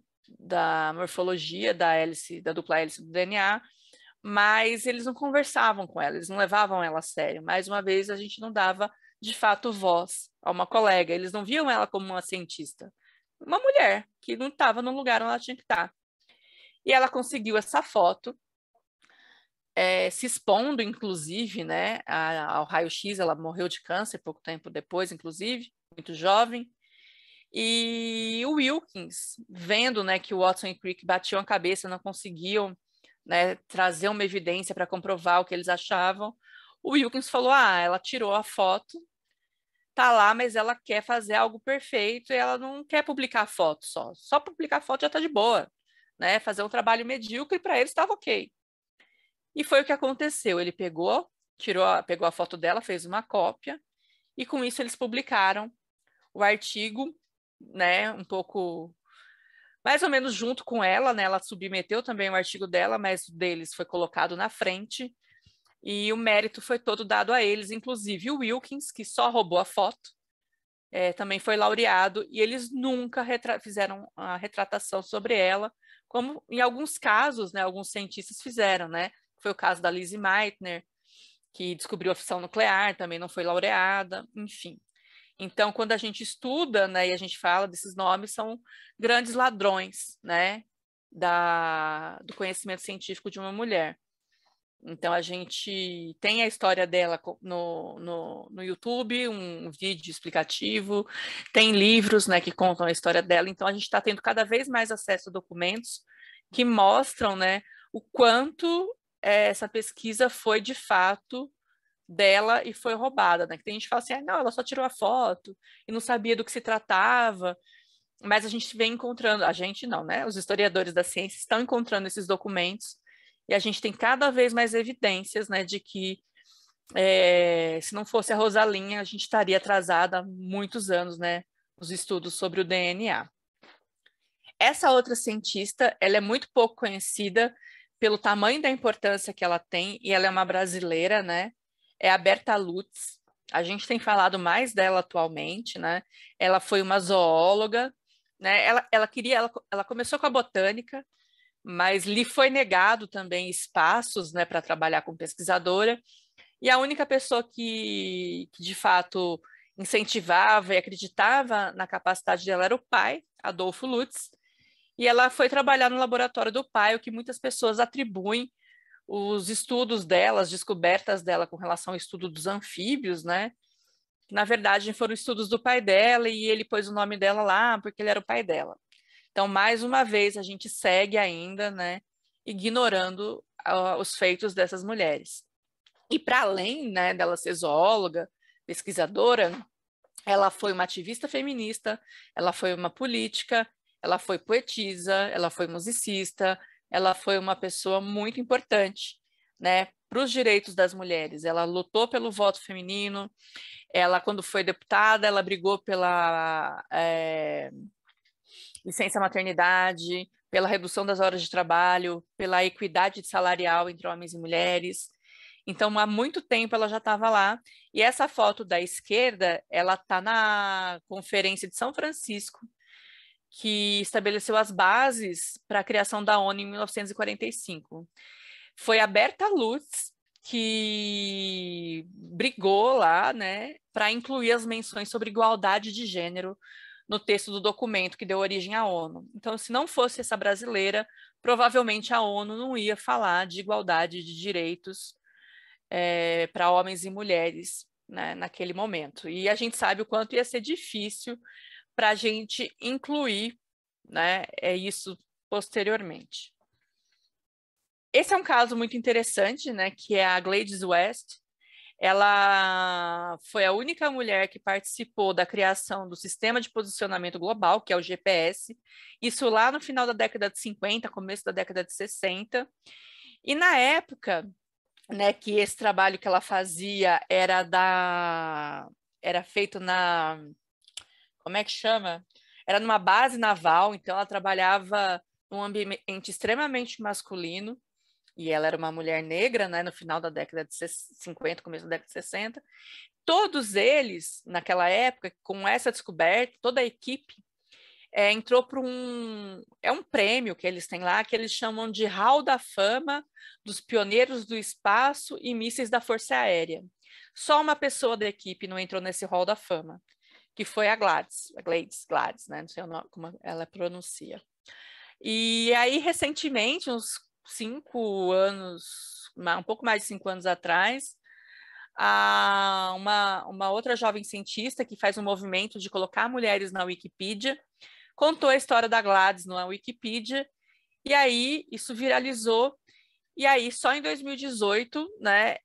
morfologia da hélice, da dupla hélice do DNA, mas eles não conversavam com ela, eles não levavam ela a sério. Mais uma vez, a gente não dava, de fato, voz a uma colega, eles não viam ela como uma cientista, uma mulher que não estava no lugar onde ela tinha que estar. E ela conseguiu essa foto, se expondo, inclusive, né, ao raio-x. Ela morreu de câncer pouco tempo depois, inclusive, muito jovem. E o Wilkins, vendo, né, que o Watson e Crick batiam a cabeça, não conseguiam, né, trazer uma evidência para comprovar o que eles achavam, o Wilkins falou: ela tirou a foto, tá lá, mas ela quer fazer algo perfeito e ela não quer publicar foto só. Só publicar foto já tá de boa, né? Fazer um trabalho medíocre para eles estava ok. E foi o que aconteceu. Ele pegou a foto dela, fez uma cópia e com isso eles publicaram o artigo, né? Um pouco mais ou menos junto com ela, né? Ela submeteu também o artigo dela, mas o deles foi colocado na frente. E o mérito foi todo dado a eles, inclusive o Wilkins, que só roubou a foto, também foi laureado, e eles nunca fizeram a retratação sobre ela, como em alguns casos, né, alguns cientistas fizeram, né? Foi o caso da Lise Meitner, que descobriu a fissão nuclear, também não foi laureada, enfim. Então, quando a gente estuda, né, e a gente fala desses nomes, são grandes ladrões, né, do conhecimento científico de uma mulher. Então, a gente tem a história dela no YouTube, um vídeo explicativo, tem livros, né, que contam a história dela. Então, a gente está tendo cada vez mais acesso a documentos que mostram, né, o quanto essa pesquisa foi, de fato, dela e foi roubada, né? Que tem gente que fala assim, não, ela só tirou a foto e não sabia do que se tratava. Mas a gente vem encontrando, a gente não, né? Os historiadores da ciência estão encontrando esses documentos e a gente tem cada vez mais evidências, né, de que se não fosse a Rosalinha, a gente estaria atrasada há muitos anos, né, nos estudos sobre o DNA. Essa outra cientista, ela é muito pouco conhecida, pelo tamanho da importância que ela tem, e ela é uma brasileira, né? É a Berta Lutz. A gente tem falado mais dela atualmente, né? Ela foi uma zoóloga, né? Ela começou com a botânica, mas lhe foi negado também espaços, né, para trabalhar como pesquisadora. E a única pessoa que de fato incentivava e acreditava na capacidade dela era o pai, Adolfo Lutz, e ela foi trabalhar no laboratório do pai, o que muitas pessoas atribuem os estudos dela, as descobertas dela com relação ao estudo dos anfíbios, né? Que, na verdade, foram estudos do pai dela e ele pôs o nome dela lá porque ele era o pai dela. Então, mais uma vez, a gente segue ainda, né, ignorando os feitos dessas mulheres. E para além, né, dela ser zoóloga, pesquisadora, ela foi uma ativista feminista, ela foi uma política, ela foi poetisa, ela foi musicista, ela foi uma pessoa muito importante, né, para os direitos das mulheres. Ela lutou pelo voto feminino, ela, quando foi deputada, ela brigou pela licença maternidade, pela redução das horas de trabalho, pela equidade salarial entre homens e mulheres. Então, há muito tempo ela já estava lá. E essa foto da esquerda, ela está na Conferência de São Francisco, que estabeleceu as bases para a criação da ONU em 1945. Foi a Berta Lutz que brigou lá, né, para incluir as menções sobre igualdade de gênero no texto do documento que deu origem à ONU. Então, se não fosse essa brasileira, provavelmente a ONU não ia falar de igualdade de direitos para homens e mulheres, né, naquele momento. E a gente sabe o quanto ia ser difícil para a gente incluir, né, isso posteriormente. Esse é um caso muito interessante, né, que é a Gladys West. Ela foi a única mulher que participou da criação do Sistema de Posicionamento Global, que é o GPS, isso lá no final da década de 50, começo da década de 60. E na época, né, que esse trabalho que ela fazia era feito na, como é que chama? Era numa base naval, então ela trabalhava num ambiente extremamente masculino, e ela era uma mulher negra, né, no final da década de 50, começo da década de 60. Todos eles, naquela época, com essa descoberta, toda a equipe entrou para um prêmio que eles têm lá, que eles chamam de Hall da Fama dos Pioneiros do Espaço e Mísseis da Força Aérea. Só uma pessoa da equipe não entrou nesse Hall da Fama, que foi a Gladys, né? Não sei como ela pronuncia. E aí, recentemente, uns 5 anos, um pouco mais de 5 anos atrás, uma outra jovem cientista que faz um movimento de colocar mulheres na Wikipedia, contou a história da Gladys na Wikipedia, e aí isso viralizou, e aí só em 2018, né,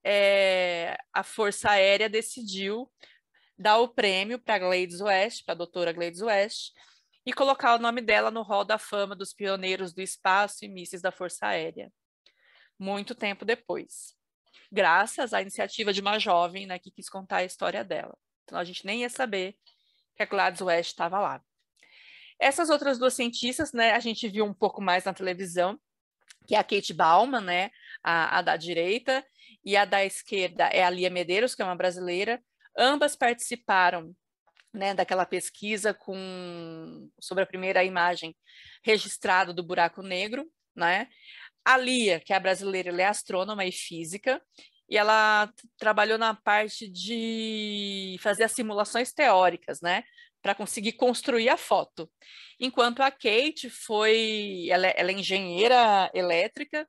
a Força Aérea decidiu dar o prêmio para a Gladys West, para a doutora Gladys West, e colocar o nome dela no Hall da Fama dos Pioneiros do Espaço e Mísseis da Força Aérea, muito tempo depois, graças à iniciativa de uma jovem, né, que quis contar a história dela. Então a gente nem ia saber que a Gladys West estava lá. Essas outras duas cientistas, né, a gente viu um pouco mais na televisão, que é a Kate Bauman, né, a da direita, e a da esquerda é a Lia Medeiros, que é uma brasileira. Ambas participaram, né, daquela pesquisa sobre a primeira imagem registrada do buraco negro, né? A Lia, que é a brasileira, ela é astrônoma e física, e ela trabalhou na parte de fazer as simulações teóricas, né, para conseguir construir a foto. Enquanto a Kate ela é engenheira elétrica,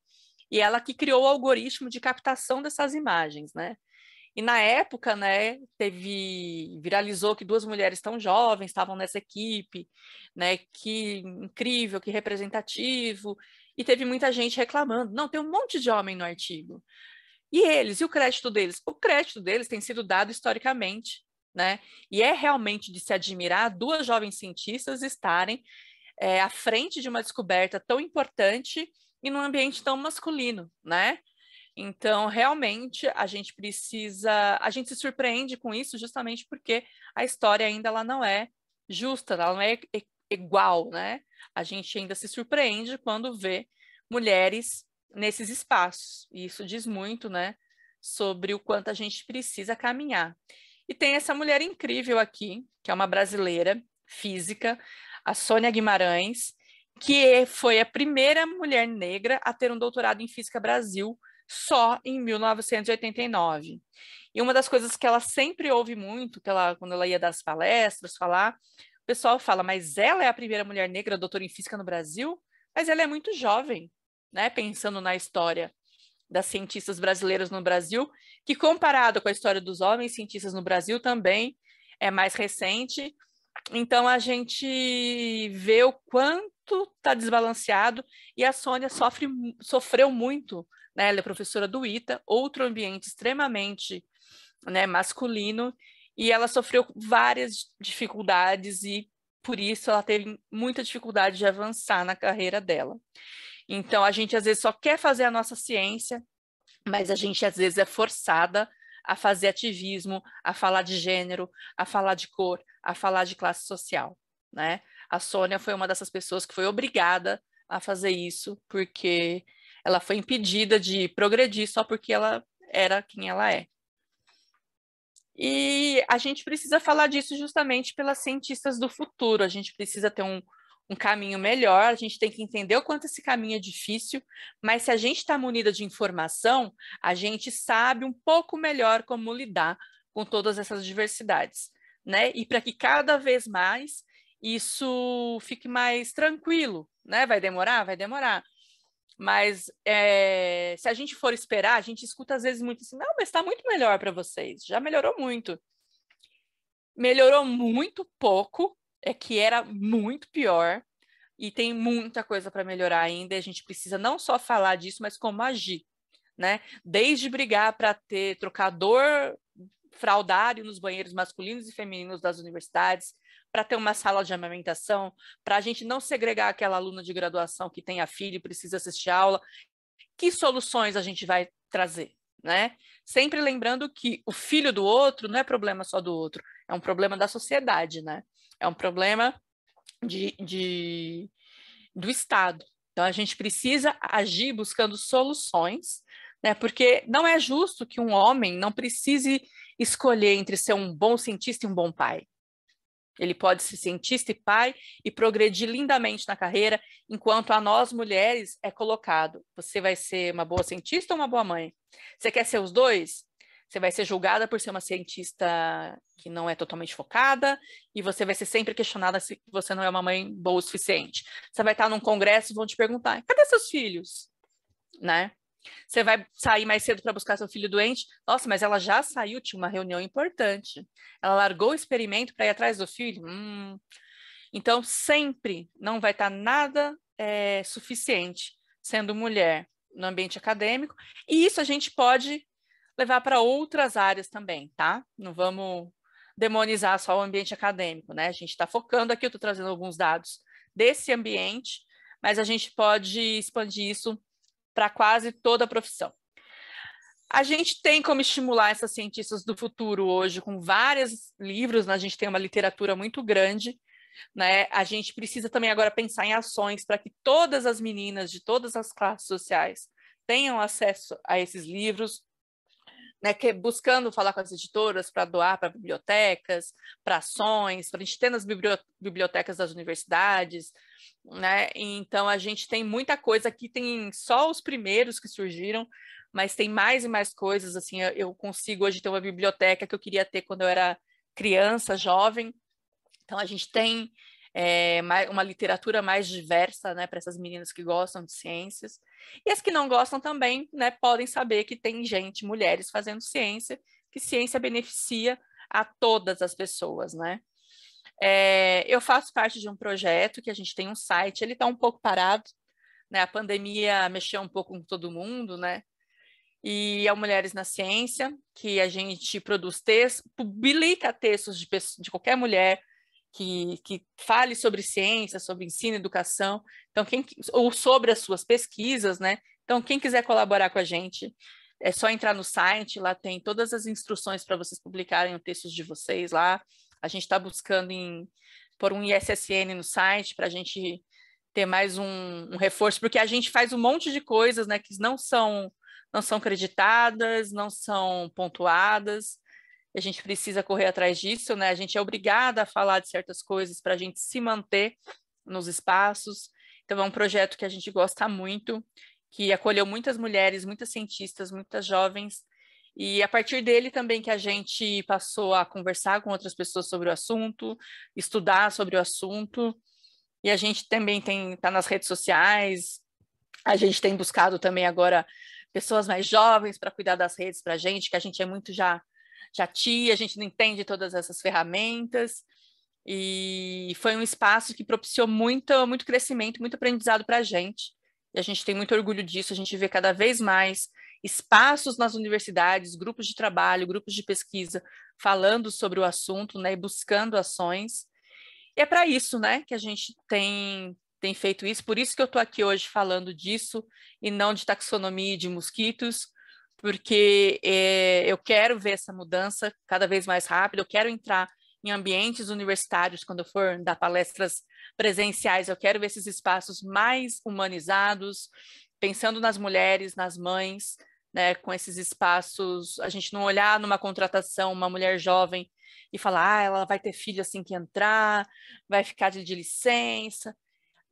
e ela que criou o algoritmo de captação dessas imagens, né? E na época, né, viralizou que 2 mulheres tão jovens estavam nessa equipe, né, que incrível, que representativo, e teve muita gente reclamando, não, tem um monte de homem no artigo. E eles, e o crédito deles? O crédito deles tem sido dado historicamente, né, e é realmente de se admirar 2 jovens cientistas estarem à frente de uma descoberta tão importante e num ambiente tão masculino, né? Então, realmente, a gente se surpreende com isso justamente porque a história ainda ela não é justa, ela não é igual, né? A gente ainda se surpreende quando vê mulheres nesses espaços. E isso diz muito, né, sobre o quanto a gente precisa caminhar. E tem essa mulher incrível aqui, que é uma brasileira, física, a Sônia Guimarães, que foi a primeira mulher negra a ter um doutorado em Física Brasil, só em 1989. E uma das coisas que ela sempre ouve muito, quando ela ia das palestras, falar, o pessoal fala, mas ela é a primeira mulher negra doutora em Física no Brasil? Mas ela é muito jovem, né? Pensando na história das cientistas brasileiras no Brasil, que comparado com a história dos homens cientistas no Brasil também é mais recente. Então a gente vê o quanto está desbalanceado e a Sônia sofreu muito, né? Ela é professora do ITA, outro ambiente extremamente, né, masculino, e ela sofreu várias dificuldades e por isso ela teve muita dificuldade de avançar na carreira dela. Então a gente às vezes só quer fazer a nossa ciência, mas a gente às vezes é forçada a fazer ativismo, a falar de gênero, a falar de cor, a falar de classe social, né? A Sônia foi uma dessas pessoas que foi obrigada a fazer isso, porque ela foi impedida de progredir só porque ela era quem ela é. E a gente precisa falar disso justamente pelas cientistas do futuro, a gente precisa ter um caminho melhor, a gente tem que entender o quanto esse caminho é difícil, mas se a gente está munida de informação, a gente sabe um pouco melhor como lidar com todas essas diversidades, né? E para que cada vez mais isso fique mais tranquilo, né? Vai demorar? Vai demorar. Mas se a gente for esperar, a gente escuta às vezes muito assim, não, mas está muito melhor para vocês, já melhorou muito. Melhorou muito pouco, é que era muito pior, e tem muita coisa para melhorar ainda, e a gente precisa não só falar disso, mas como agir, né? Desde brigar para ter trocador fraldário nos banheiros masculinos e femininos das universidades, para ter uma sala de amamentação, para a gente não segregar aquela aluna de graduação que tem a filha e precisa assistir a aula. Que soluções a gente vai trazer, né? Sempre lembrando que o filho do outro não é problema só do outro, é um problema da sociedade, né? É um problema do Estado. Então, a gente precisa agir buscando soluções, né? Porque não é justo que um homem não precise escolher entre ser um bom cientista e um bom pai. Ele pode ser cientista e pai e progredir lindamente na carreira, enquanto a nós mulheres é colocado: você vai ser uma boa cientista ou uma boa mãe? Você quer ser os dois? Você vai ser julgada por ser uma cientista que não é totalmente focada e você vai ser sempre questionada se você não é uma mãe boa o suficiente. Você vai estar num congresso e vão te perguntar: cadê seus filhos? Né? Você vai sair mais cedo para buscar seu filho doente? Nossa, mas ela já saiu, tinha uma reunião importante. Ela largou o experimento para ir atrás do filho? Então, sempre não vai estar nada suficiente sendo mulher no ambiente acadêmico. E isso a gente pode levar para outras áreas também, tá? Não vamos demonizar só o ambiente acadêmico, né? A gente está focando aqui, eu estou trazendo alguns dados desse ambiente, mas a gente pode expandir isso para quase toda a profissão. A gente tem como estimular essas cientistas do futuro hoje com vários livros, né? A gente tem uma literatura muito grande, né? A gente precisa também agora pensar em ações para que todas as meninas de todas as classes sociais tenham acesso a esses livros, né, buscando falar com as editoras para doar para bibliotecas, para ações, para a gente ter nas bibliotecas das universidades, né? Então a gente tem muita coisa aqui, tem só os primeiros que surgiram, mas tem mais e mais coisas. Assim, eu consigo hoje ter uma biblioteca que eu queria ter quando eu era criança, jovem. Então a gente tem uma literatura mais diversa, né, para essas meninas que gostam de ciências. E as que não gostam também, né, podem saber que tem gente, mulheres fazendo ciência, que ciência beneficia a todas as pessoas, né? Eu faço parte de um projeto que a gente tem um site, ele está um pouco parado, né? A pandemia mexeu um pouco com todo mundo, né? E é o Mulheres na Ciência, que a gente produz textos, publica textos de qualquer mulher que fale sobre ciência, sobre ensino e educação, então ou sobre as suas pesquisas, né? Então, quem quiser colaborar com a gente, é só entrar no site, lá tem todas as instruções para vocês publicarem os textos de vocês lá. A gente está buscando por um ISSN no site para a gente ter mais um reforço, porque a gente faz um monte de coisas, né, que não são creditadas, não são pontuadas, a gente precisa correr atrás disso, né? A gente é obrigada a falar de certas coisas para a gente se manter nos espaços. Então, é um projeto que a gente gosta muito, que acolheu muitas mulheres, muitas cientistas, muitas jovens, e a partir dele também que a gente passou a conversar com outras pessoas sobre o assunto, estudar sobre o assunto, e a gente também está nas redes sociais, a gente tem buscado também agora pessoas mais jovens para cuidar das redes para a gente, que a gente é muito já tia, a gente não entende todas essas ferramentas, e foi um espaço que propiciou muito crescimento, muito aprendizado para a gente, e a gente tem muito orgulho disso, a gente vê cada vez mais espaços nas universidades, grupos de trabalho, grupos de pesquisa, falando sobre o assunto, né, e buscando ações, e é para isso, né, que a gente tem feito isso, por isso que eu estou aqui hoje falando disso, e não de taxonomia de mosquitos, porque eu quero ver essa mudança cada vez mais rápido, eu quero entrar em ambientes universitários, quando eu for dar palestras presenciais, eu quero ver esses espaços mais humanizados, pensando nas mulheres, nas mães, né, com esses espaços, a gente não olhar numa contratação, uma mulher jovem, e falar, ela vai ter filho assim que entrar, vai ficar de licença.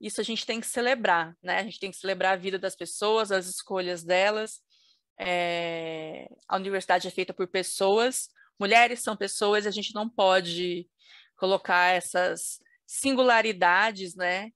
Isso a gente tem que celebrar, né? A gente tem que celebrar a vida das pessoas, as escolhas delas. A universidade é feita por pessoas, mulheres são pessoas, a gente não pode colocar essas singularidades, né,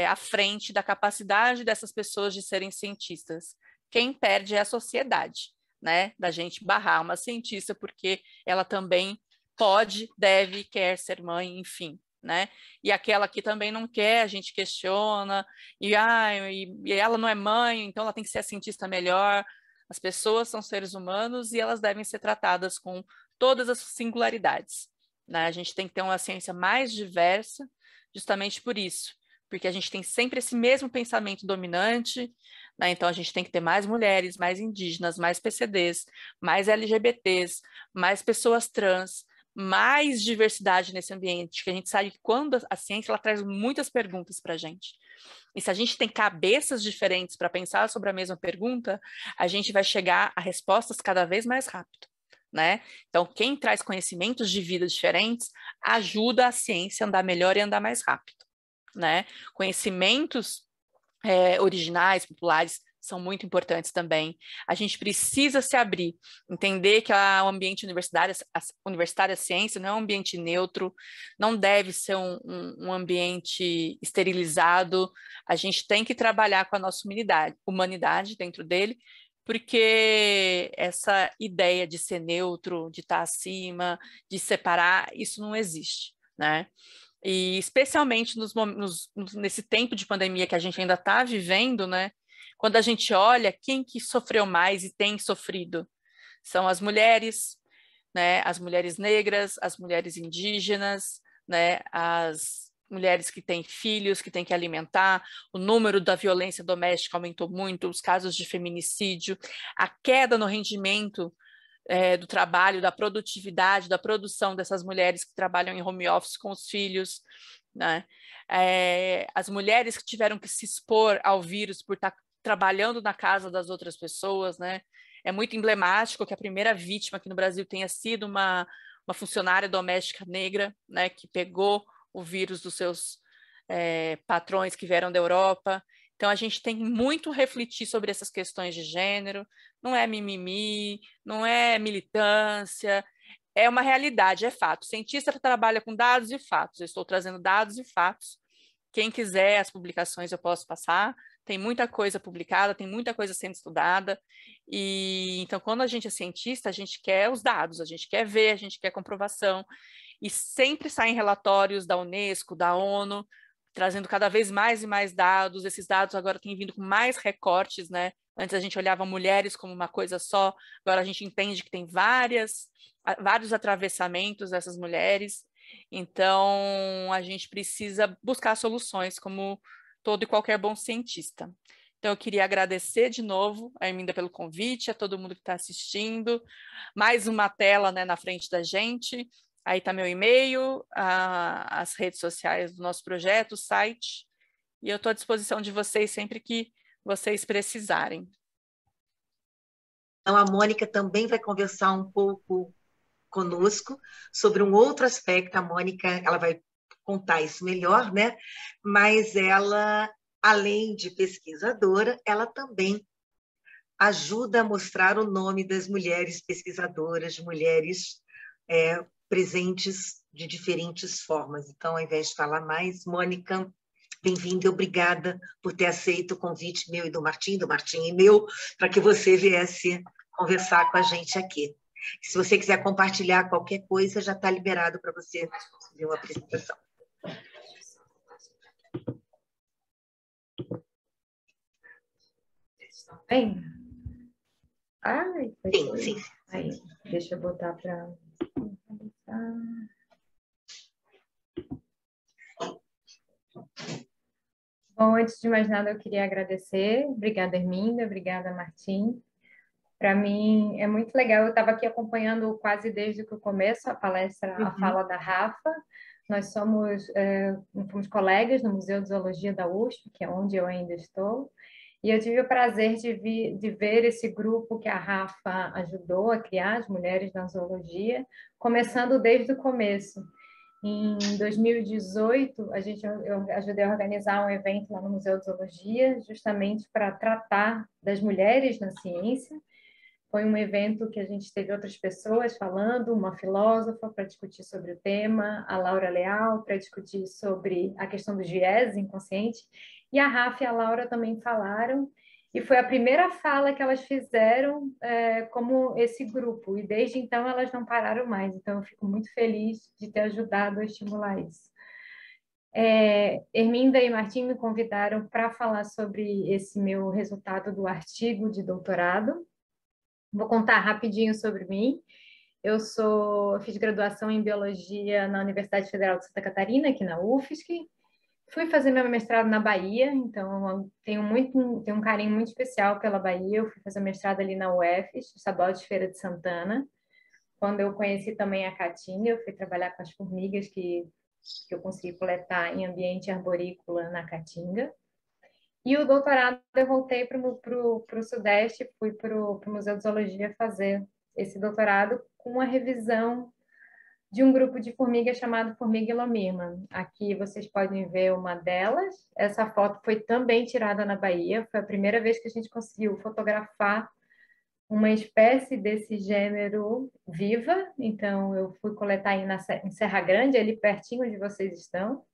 à frente da capacidade dessas pessoas de serem cientistas. Quem perde é a sociedade, né, da gente barrar uma cientista porque ela também pode, deve, quer ser mãe, enfim, né? E aquela que também não quer, a gente questiona, e ela não é mãe, então ela tem que ser a cientista melhor. As pessoas são seres humanos e elas devem ser tratadas com todas as singularidades, né? A gente tem que ter uma ciência mais diversa, justamente por isso, porque a gente tem sempre esse mesmo pensamento dominante, né? Então a gente tem que ter mais mulheres, mais indígenas, mais PCDs, mais LGBTs, mais pessoas trans, mais diversidade nesse ambiente, que a gente sabe que quando a ciência ela traz muitas perguntas para a gente. E se a gente tem cabeças diferentes para pensar sobre a mesma pergunta, a gente vai chegar a respostas cada vez mais rápido, né? Então, quem traz conhecimentos de vida diferentes ajuda a ciência a andar melhor e andar mais rápido, né? Conhecimentos originais, populares, são muito importantes também. A gente precisa se abrir, entender que o ambiente universitário, a ciência não é um ambiente neutro, não deve ser um ambiente esterilizado, a gente tem que trabalhar com a nossa humanidade dentro dele, porque essa ideia de ser neutro, de estar acima, de separar, isso não existe, né? E especialmente nesse tempo de pandemia que a gente ainda está vivendo, né? Quando a gente olha quem que sofreu mais e tem sofrido, são as mulheres, né? As mulheres negras, as mulheres indígenas, né? As mulheres que têm filhos, que têm que alimentar, o número da violência doméstica aumentou muito, os casos de feminicídio, a queda no rendimento do trabalho, da produtividade, da produção dessas mulheres que trabalham em home office com os filhos, né? As mulheres que tiveram que se expor ao vírus por estar trabalhando na casa das outras pessoas, né? É muito emblemático que a primeira vítima aqui no Brasil tenha sido uma funcionária doméstica negra, né? Que pegou o vírus dos seus patrões que vieram da Europa. Então, a gente tem muito refletir sobre essas questões de gênero, não é mimimi, não é militância, é uma realidade, é fato. O cientista trabalha com dados e fatos, eu estou trazendo dados e fatos. Quem quiser as publicações eu posso passar, tem muita coisa publicada, tem muita coisa sendo estudada, e então quando a gente é cientista, a gente quer os dados, a gente quer ver, a gente quer comprovação, e sempre saem relatórios da Unesco, da ONU, trazendo cada vez mais e mais dados, esses dados agora têm vindo com mais recortes, né? Antes a gente olhava mulheres como uma coisa só, agora a gente entende que tem vários atravessamentos dessas mulheres, então a gente precisa buscar soluções como todo e qualquer bom cientista. Então eu queria agradecer de novo a Arminda pelo convite, a todo mundo que está assistindo, mais uma tela, né, na frente da gente. Aí está meu e-mail, as redes sociais do nosso projeto, o site, e eu estou à disposição de vocês sempre que vocês precisarem. Então, a Mônica também vai conversar um pouco conosco sobre um outro aspecto. A Mônica, ela vai contar isso melhor, né? Mas ela, além de pesquisadora, ela também ajuda a mostrar o nome das mulheres pesquisadoras, de mulheres presentes de diferentes formas. Então, ao invés de falar mais, Mônica, bem-vinda e obrigada por ter aceito o convite meu e do Martim e meu, para que você viesse conversar com a gente aqui. Se você quiser compartilhar qualquer coisa, já está liberado para você fazer uma apresentação. Bem? Ai, sim, sim. Aí, deixa eu botar para... Bom, antes de mais nada, eu queria agradecer. Obrigada, Herminda. Obrigada, Martim. Para mim, é muito legal. Eu estava aqui acompanhando quase desde o começo a palestra, a fala da Rafa. Nós fomos colegas no Museu de Zoologia da USP, que é onde eu ainda estou. E eu tive o prazer de ver esse grupo que a Rafa ajudou a criar, as Mulheres na Zoologia, começando desde o começo. Em 2018, eu ajudei a organizar um evento lá no Museu de Zoologia, justamente para tratar das mulheres na ciência. Foi um evento que a gente teve outras pessoas falando, uma filósofa para discutir sobre o tema, a Laura Leal para discutir sobre a questão do viés inconsciente, e a Rafa e a Laura também falaram, e foi a primeira fala que elas fizeram como esse grupo, e desde então elas não pararam mais, então eu fico muito feliz de ter ajudado a estimular isso. Herminda e Martim me convidaram para falar sobre esse meu resultado do artigo de doutorado. Vou contar rapidinho sobre mim. Eu fiz graduação em Biologia na Universidade Federal de Santa Catarina, aqui na UFSC. Fui fazer meu mestrado na Bahia, então tenho um carinho muito especial pela Bahia. Eu fui fazer mestrado ali na UFSC, Estadual de Feira de Santana. Quando eu conheci também a Caatinga, eu fui trabalhar com as formigas que eu consegui coletar em ambiente arborícola na Caatinga. E o doutorado eu voltei para o Sudeste, fui para o Museu de Zoologia fazer esse doutorado com uma revisão de um grupo de formigas chamado Formiga Elomirma. Aqui vocês podem ver uma delas. Essa foto foi também tirada na Bahia. Foi a primeira vez que a gente conseguiu fotografar uma espécie desse gênero viva. Então, eu fui coletar em Serra Grande, ali pertinho onde vocês estão.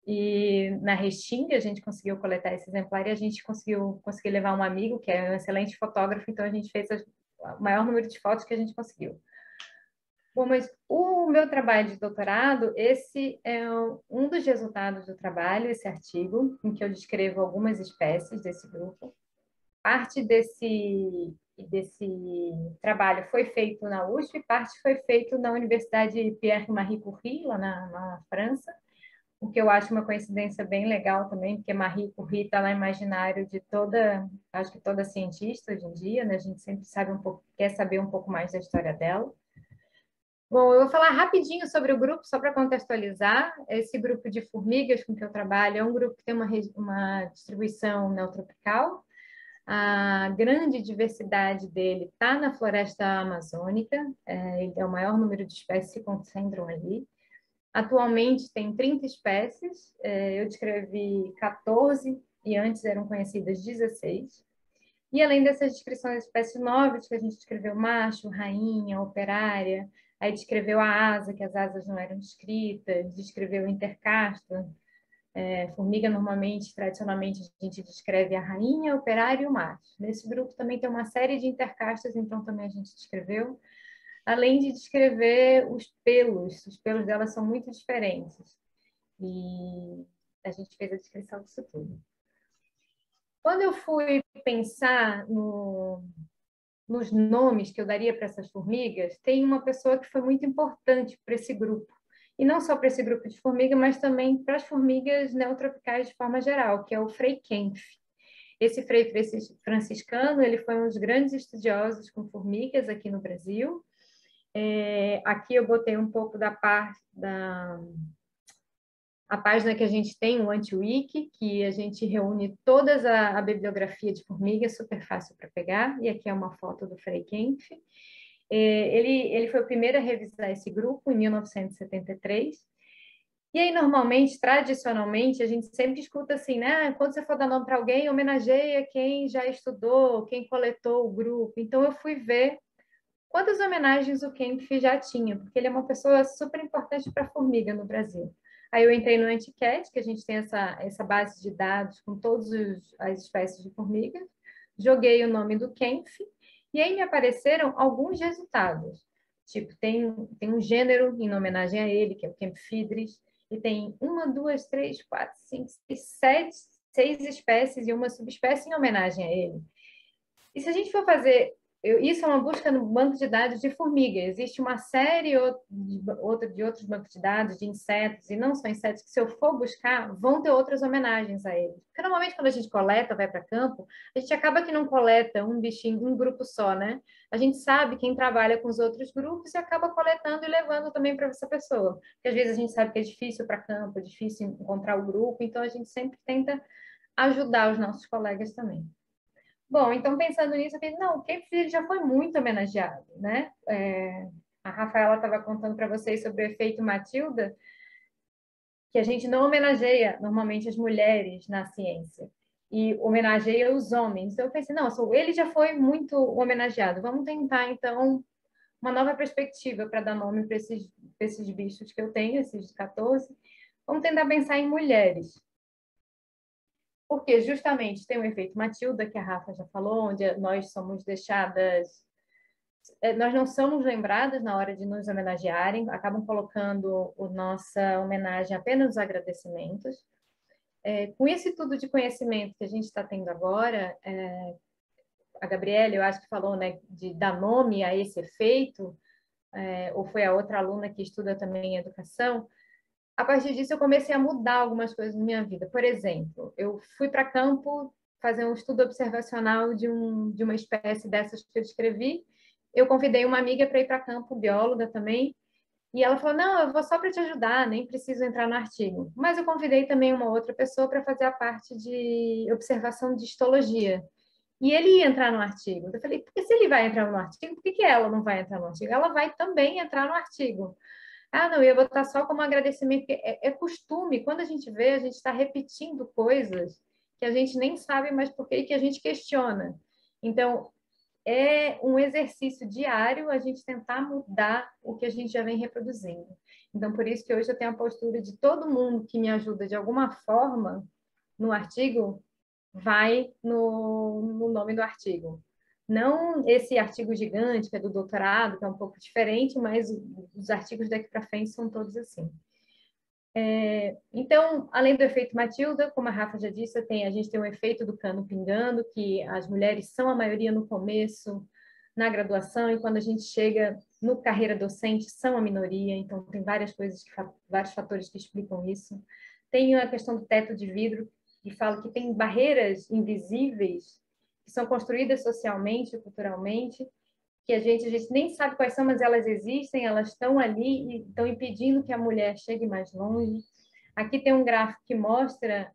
E na Restinga a gente conseguiu coletar esse exemplar e a gente conseguiu levar um amigo que é um excelente fotógrafo, então a gente fez o maior número de fotos que a gente conseguiu. Bom, mas o meu trabalho de doutorado, esse é um dos resultados do trabalho, esse artigo, em que eu descrevo algumas espécies desse grupo. Parte desse trabalho foi feito na USP, parte foi feito na Universidade Pierre-Marie Curie, lá na França, o que eu acho uma coincidência bem legal também, porque Marie Curie está no imaginário de acho que toda cientista hoje em dia, né? A gente sempre quer saber um pouco mais da história dela. Bom, eu vou falar rapidinho sobre o grupo, só para contextualizar. Esse grupo de formigas com que eu trabalho é um grupo que tem uma distribuição neotropical. A grande diversidade dele está na floresta amazônica, ele é o maior número de espécies que se concentram ali. Atualmente tem 30 espécies, eu descrevi 14 e antes eram conhecidas 16. E além dessas descrições de espécies novas, que a gente descreveu macho, rainha, operária, aí descreveu a asa, que as asas não eram descritas, descreveu o intercasto. Formiga, normalmente, tradicionalmente, a gente descreve a rainha, o operário e o macho. Nesse grupo também tem uma série de intercastas, então também a gente descreveu. Além de descrever os pelos delas são muito diferentes. E a gente fez a descrição disso tudo. Quando eu fui pensar nos nomes que eu daria para essas formigas, tem uma pessoa que foi muito importante para esse grupo. E não só para esse grupo de formiga, mas também para as formigas neotropicais de forma geral, que é o Frei Kempf. Esse Frei franciscano, ele foi um dos grandes estudiosos com formigas aqui no Brasil. Aqui eu botei um pouco da parte a página que a gente tem, o Anti-Wiki, que a gente reúne toda a bibliografia de formiga, super fácil para pegar, e aqui é uma foto do Frei Kempf. Ele foi o primeiro a revisar esse grupo em 1973. E aí, normalmente, tradicionalmente, a gente sempre escuta assim, né? Quando você for dar nome para alguém, homenageia quem já estudou, quem coletou o grupo. Então, eu fui ver quantas homenagens o Kempf já tinha, porque ele é uma pessoa super importante para a formiga no Brasil. Aí eu entrei no Anticat, que a gente tem essa base de dados com todas as espécies de formigas, joguei o nome do Kempf, e aí me apareceram alguns resultados. Tipo, tem um gênero em homenagem a ele, que é o Kempfidris, e tem 1, 2, 3, 4, 5, 6 espécies e uma subespécie em homenagem a ele. E se a gente for fazer... Isso é uma busca no banco de dados de formiga. Existe uma série de outros bancos de dados de insetos, e não só insetos, que se eu for buscar, vão ter outras homenagens a eles. Porque normalmente quando a gente coleta, vai para campo, a gente acaba que não coleta um bichinho, um grupo só, né? A gente sabe quem trabalha com os outros grupos e acaba coletando e levando também para essa pessoa. Porque às vezes a gente sabe que é difícil para campo, é difícil encontrar o grupo, então a gente sempre tenta ajudar os nossos colegas também. Bom, então pensando nisso, eu pensei, não, o Kempf já foi muito homenageado, né? A Rafaela estava contando para vocês sobre o efeito Matilda, que a gente não homenageia normalmente as mulheres na ciência, e homenageia os homens. Então eu pensei, não, ele já foi muito homenageado, vamos tentar, então, uma nova perspectiva para dar nome para esses bichos que eu tenho, esses 14. Vamos tentar pensar em mulheres. Porque justamente tem o efeito Matilda, que a Rafa já falou, onde nós somos deixadas, nós não somos lembradas na hora de nos homenagearem, acabam colocando a nossa homenagem apenas nos agradecimentos. Com esse tudo de conhecimento que a gente está tendo agora, a Gabriela, eu acho que falou, né, de dar nome a esse efeito, ou foi a outra aluna que estuda também educação. A partir disso, eu comecei a mudar algumas coisas na minha vida. Por exemplo, eu fui para campo fazer um estudo observacional de uma espécie dessas que eu descrevi. Eu convidei uma amiga para ir para campo, bióloga também, e ela falou, não, eu vou só para te ajudar, nem preciso entrar no artigo. Mas eu convidei também uma outra pessoa para fazer a parte de observação de histologia. E ele ia entrar no artigo. Eu falei, porque se ele vai entrar no artigo, por que ela não vai entrar no artigo? Ela vai também entrar no artigo. Ah, não, eu ia botar só como agradecimento, porque é costume. Quando a gente vê, a gente está repetindo coisas que a gente nem sabe mais por quê e que a gente questiona. Então, é um exercício diário a gente tentar mudar o que a gente já vem reproduzindo. Então, por isso que hoje eu tenho a postura de todo mundo que me ajuda de alguma forma no artigo, vai no nome do artigo. Não esse artigo gigante, que é do doutorado, que é um pouco diferente, mas os artigos daqui para frente são todos assim. Então, além do efeito Matilda, como a Rafa já disse, a gente tem o efeito do cano pingando, que as mulheres são a maioria no começo, na graduação, e quando a gente chega no carreira docente, são a minoria, então tem várias coisas, vários fatores que explicam isso. Tem a questão do teto de vidro, que fala que tem barreiras invisíveis que são construídas socialmente e culturalmente, que a gente nem sabe quais são, mas elas existem, elas estão ali e estão impedindo que a mulher chegue mais longe. Aqui tem um gráfico que mostra,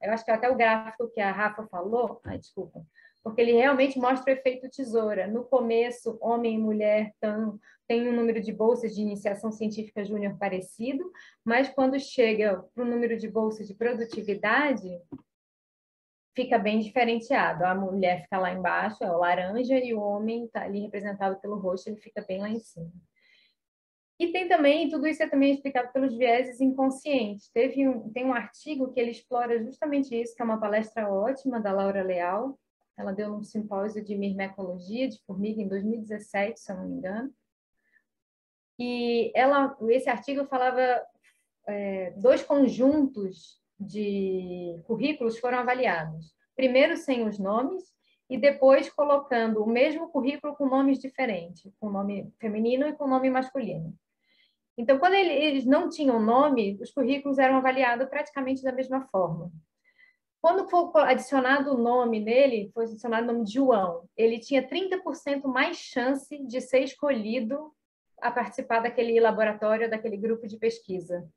eu acho que até o gráfico que a Rafa falou, desculpa, porque ele realmente mostra o efeito tesoura. No começo, homem e mulher tem um número de bolsas de iniciação científica júnior parecido, mas quando chega para o número de bolsas de produtividade, fica bem diferenciado. A mulher fica lá embaixo, é o laranja, e o homem está ali representado pelo roxo, ele fica bem lá em cima. E tem também, tudo isso é também explicado pelos vieses inconscientes. Tem um artigo que ele explora justamente isso, que é uma palestra ótima da Laura Leal. Ela deu num simpósio de mirmecologia de formiga em 2017, se eu não me engano. E esse artigo falava 2 conjuntos de currículos foram avaliados. Primeiro sem os nomes e depois colocando o mesmo currículo com nomes diferentes, com nome feminino e com nome masculino. Então, quando eles não tinham nome, os currículos eram avaliados praticamente da mesma forma. Quando foi adicionado o nome nele, foi adicionado o nome de João, ele tinha 30% mais chance de ser escolhido a participar daquele laboratório, daquele grupo de pesquisa.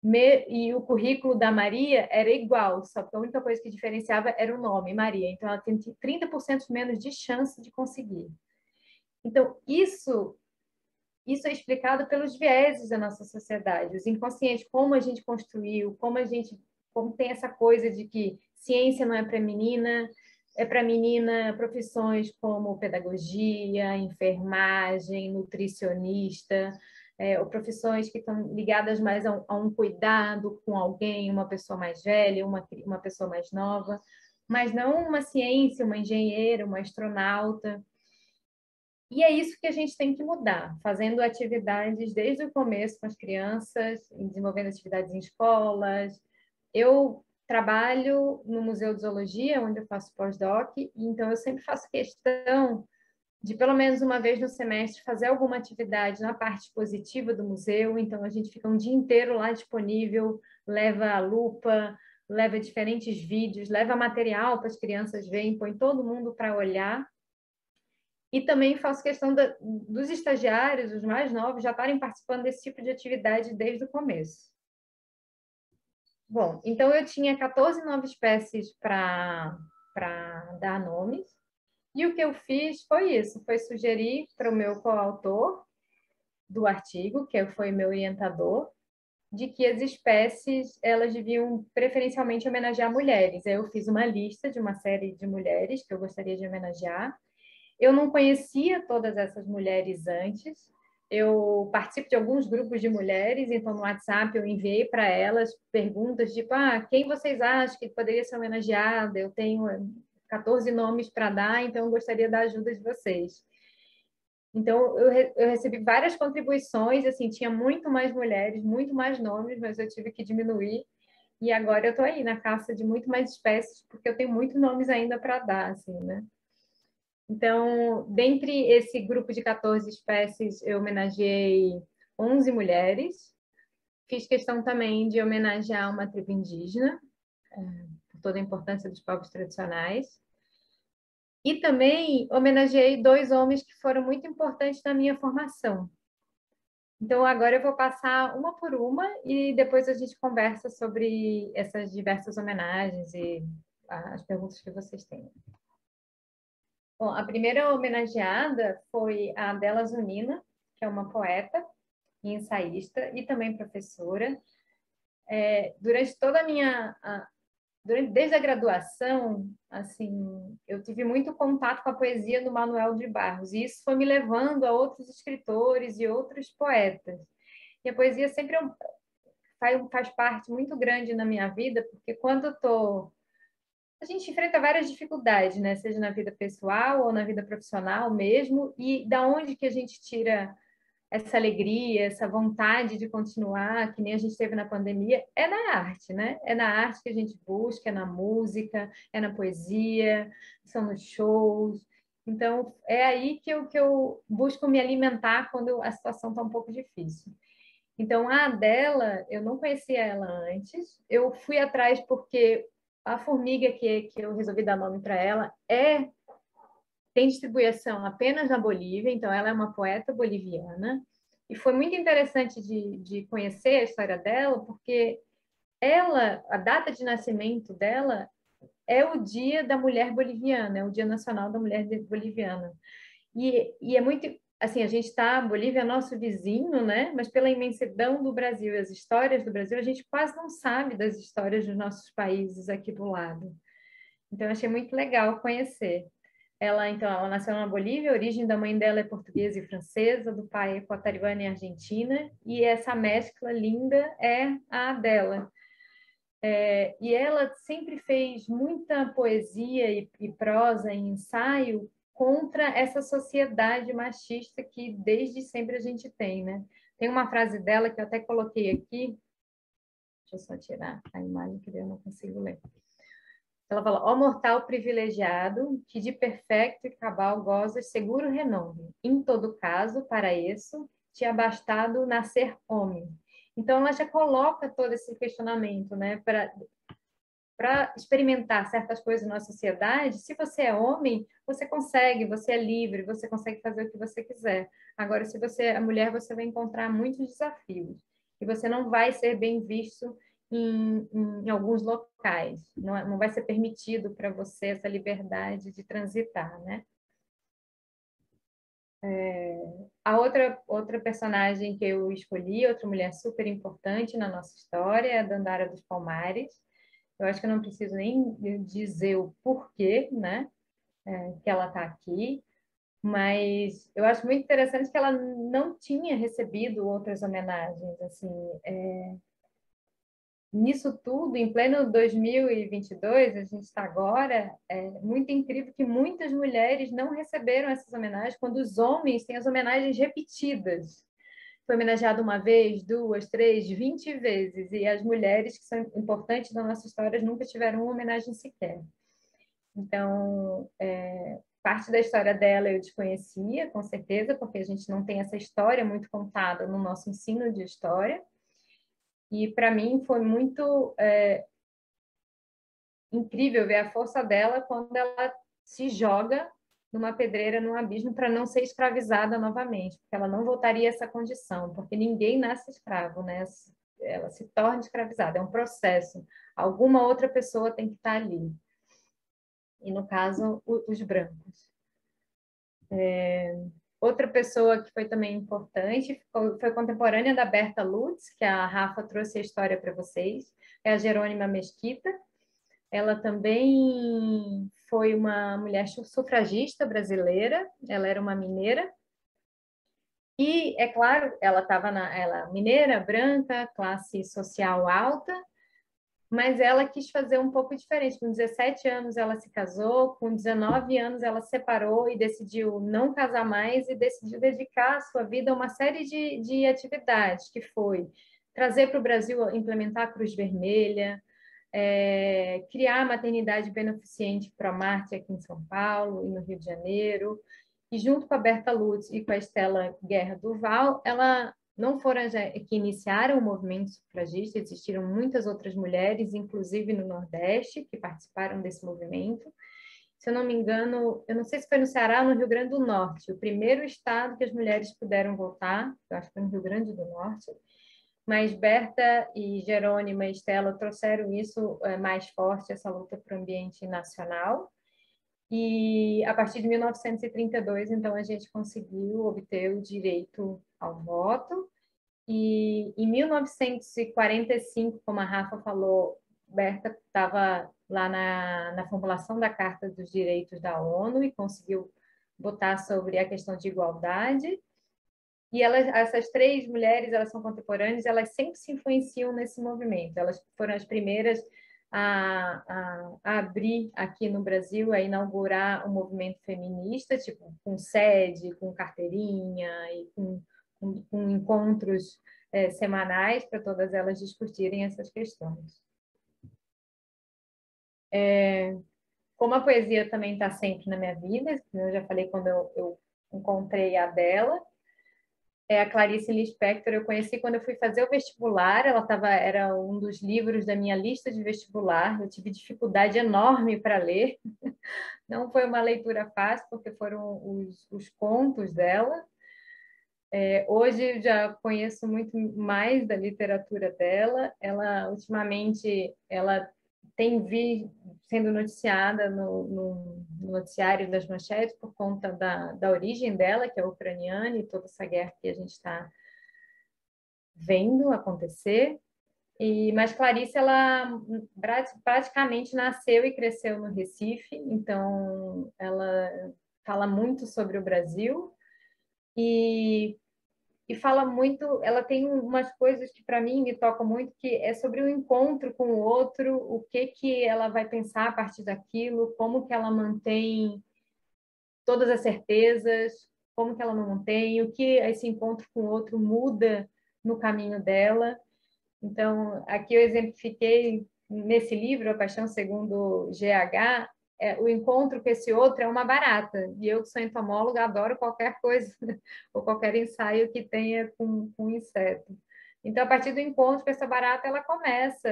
E o currículo da Maria era igual, só que a única coisa que diferenciava era o nome, Maria. Então, ela tem 30% menos de chance de conseguir. Então, isso é explicado pelos vieses da nossa sociedade, os inconscientes, como a gente construiu, como tem essa coisa de que ciência não é para menina, é para menina profissões como pedagogia, enfermagem, nutricionista, ou profissões que estão ligadas mais a um cuidado com alguém, uma pessoa mais velha, uma pessoa mais nova, mas não uma ciência, uma engenheira, uma astronauta. E é isso que a gente tem que mudar, fazendo atividades desde o começo com as crianças, desenvolvendo atividades em escolas. Eu trabalho no Museu de Zoologia, onde eu faço pós-doc, então eu sempre faço questão de, pelo menos uma vez no semestre, fazer alguma atividade na parte expositiva do museu. Então, a gente fica um dia inteiro lá disponível, leva a lupa, leva diferentes vídeos, leva material para as crianças verem, põe todo mundo para olhar. E também faço questão dos estagiários, os mais novos, já estarem participando desse tipo de atividade desde o começo. Bom, então eu tinha 14 novas espécies para dar nomes, e o que eu fiz foi isso, foi sugerir para o meu coautor do artigo, que foi meu orientador, de que as espécies elas deviam preferencialmente homenagear mulheres. Aí eu fiz uma lista de uma série de mulheres que eu gostaria de homenagear. Eu não conhecia todas essas mulheres antes. Eu participo de alguns grupos de mulheres, então no WhatsApp eu enviei para elas perguntas tipo, quem vocês acham que poderia ser homenageada? Eu tenho 14 nomes para dar, então eu gostaria da ajuda de vocês. Então eu recebi várias contribuições, assim, tinha muito mais mulheres, muito mais nomes, mas eu tive que diminuir. E agora eu estou aí na caça de muito mais espécies, porque eu tenho muitos nomes ainda para dar, assim, né? Então, dentre esse grupo de 14 espécies, eu homenageei 11 mulheres. Fiz questão também de homenagear uma tribo indígena, por toda a importância dos povos tradicionais. E também homenageei 2 homens que foram muito importantes na minha formação. Então, agora eu vou passar uma por uma e depois a gente conversa sobre essas diversas homenagens e as perguntas que vocês têm. Bom, a primeira homenageada foi a Adela Zunina, que é uma poeta e ensaísta e também professora. Durante toda a minha... desde a graduação, assim, eu tive muito contato com a poesia do Manuel de Barros, e isso foi me levando a outros escritores e outros poetas. E a poesia sempre faz parte muito grande na minha vida, porque quando eu estou... A gente enfrenta várias dificuldades, né? Seja na vida pessoal ou na vida profissional mesmo, e da onde que a gente tira essa alegria, essa vontade de continuar, que nem a gente teve na pandemia, é na arte, né? É na arte que a gente busca, é na música, é na poesia, são nos shows. Então, é aí que eu busco me alimentar quando a situação está um pouco difícil. Então, a Adela, eu não conhecia ela antes, eu fui atrás porque a formiga que eu resolvi dar nome para ela tem distribuição apenas na Bolívia, então ela é uma poeta boliviana. E foi muito interessante de conhecer a história dela, porque a data de nascimento dela é o Dia da Mulher Boliviana, é o Dia Nacional da Mulher Boliviana. E é muito... Assim, a gente está... Bolívia é nosso vizinho, né? Mas pela imensidão do Brasil e as histórias do Brasil, a gente quase não sabe das histórias dos nossos países aqui do lado. Então, eu achei muito legal conhecer. Ela nasceu na Bolívia, a origem da mãe dela é portuguesa e francesa, do pai é equatoriana e argentina, e essa mescla linda é a dela. E ela sempre fez muita poesia e prosa e ensaio contra essa sociedade machista que desde sempre a gente tem, né? Tem uma frase dela que eu até coloquei aqui, deixa eu só tirar a imagem que eu não consigo ler. Ela fala, ó mortal privilegiado, que de perfeito e cabal gozas seguro renome. Em todo caso, para isso, te é bastado nascer homem. Então, ela já coloca todo esse questionamento, né? Para experimentar certas coisas na sociedade, se você é homem, você consegue, você é livre, você consegue fazer o que você quiser. Agora, se você é mulher, você vai encontrar muitos desafios. e você não vai ser bem visto em alguns locais. Não vai ser permitido para você essa liberdade de transitar, né? A outra personagem que eu escolhi, outra mulher super importante na nossa história, é a Dandara dos Palmares. Eu acho que eu não preciso nem dizer o porquê, né, que ela está aqui, mas eu acho muito interessante que ela não tinha recebido outras homenagens, assim, nisso tudo, em pleno 2022, a gente está agora, é muito incrível que muitas mulheres não receberam essas homenagens, quando os homens têm as homenagens repetidas. Foi homenageado uma vez, duas, três, 20 vezes, e as mulheres que são importantes na nossa história nunca tiveram uma homenagem sequer. Então, parte da história dela eu desconhecia, com certeza, porque a gente não tem essa história muito contada no nosso ensino de história. E para mim foi muito incrível ver a força dela quando ela se joga numa pedreira, num abismo, para não ser escravizada novamente, porque ela não voltaria a essa condição, porque ninguém nasce escravo, né? Ela se torna escravizada, é um processo. Alguma outra pessoa tem que estar ali. E, no caso, os brancos. Outra pessoa que foi também importante foi contemporânea da Berta Lutz, que a Rafa trouxe a história para vocês, é a Jerônima Mesquita. Ela também foi uma mulher sufragista brasileira, ela era uma mineira. E, é claro, ela estava mineira, branca, classe social alta, mas ela quis fazer um pouco diferente. Com 17 anos ela se casou, com 19 anos ela se separou e decidiu não casar mais e decidiu dedicar a sua vida a uma série de atividades, que foi trazer para o Brasil, implementar a Cruz Vermelha, criar a maternidade beneficente Promarte aqui em São Paulo e no Rio de Janeiro. E junto com a Berta Lutz e com a Estela Guerra Duval, ela não foram as que iniciaram o movimento sufragista, existiram muitas outras mulheres, inclusive no Nordeste, que participaram desse movimento. Se eu não me engano, eu não sei se foi no Ceará ou no Rio Grande do Norte, o primeiro estado que as mulheres puderam votar, eu acho que foi no Rio Grande do Norte, mas Berta e Jerônima e Estela trouxeram isso mais forte, essa luta para o ambiente nacional. E a partir de 1932, então, a gente conseguiu obter o direito ao voto. E em 1945, como a Rafa falou, Berta estava lá na formulação da Carta dos Direitos da ONU e conseguiu votar sobre a questão de igualdade. E essas três mulheres, elas são contemporâneas, elas sempre se influenciam nesse movimento. Elas foram as primeiras a abrir aqui no Brasil, a inaugurar o movimento feminista, tipo, com sede, com carteirinha e com encontros semanais para todas elas discutirem essas questões. Como a poesia também está sempre na minha vida, eu já falei quando eu encontrei a dela, a Clarice Lispector eu conheci quando eu fui fazer o vestibular, era um dos livros da minha lista de vestibular, eu tive dificuldade enorme para ler, não foi uma leitura fácil, porque foram os contos dela. Hoje já conheço muito mais da literatura dela, ultimamente, ela tem sendo noticiada no noticiário das manchetes por conta da origem dela, que é ucraniana, e toda essa guerra que a gente está vendo acontecer. Mas Clarice, ela praticamente nasceu e cresceu no Recife, então ela fala muito sobre o Brasil e fala muito, ela tem umas coisas que para mim me tocam muito, que é sobre o encontro com o outro, o que ela vai pensar a partir daquilo, como que ela mantém todas as certezas, como que ela não mantém, o que esse encontro com o outro muda no caminho dela. Então, aqui eu exemplifiquei nesse livro, A Paixão Segundo GH, o encontro com esse outro é uma barata. E eu, que sou entomóloga, adoro qualquer coisa, ou qualquer ensaio que tenha com inseto. Então, a partir do encontro com essa barata, ela começa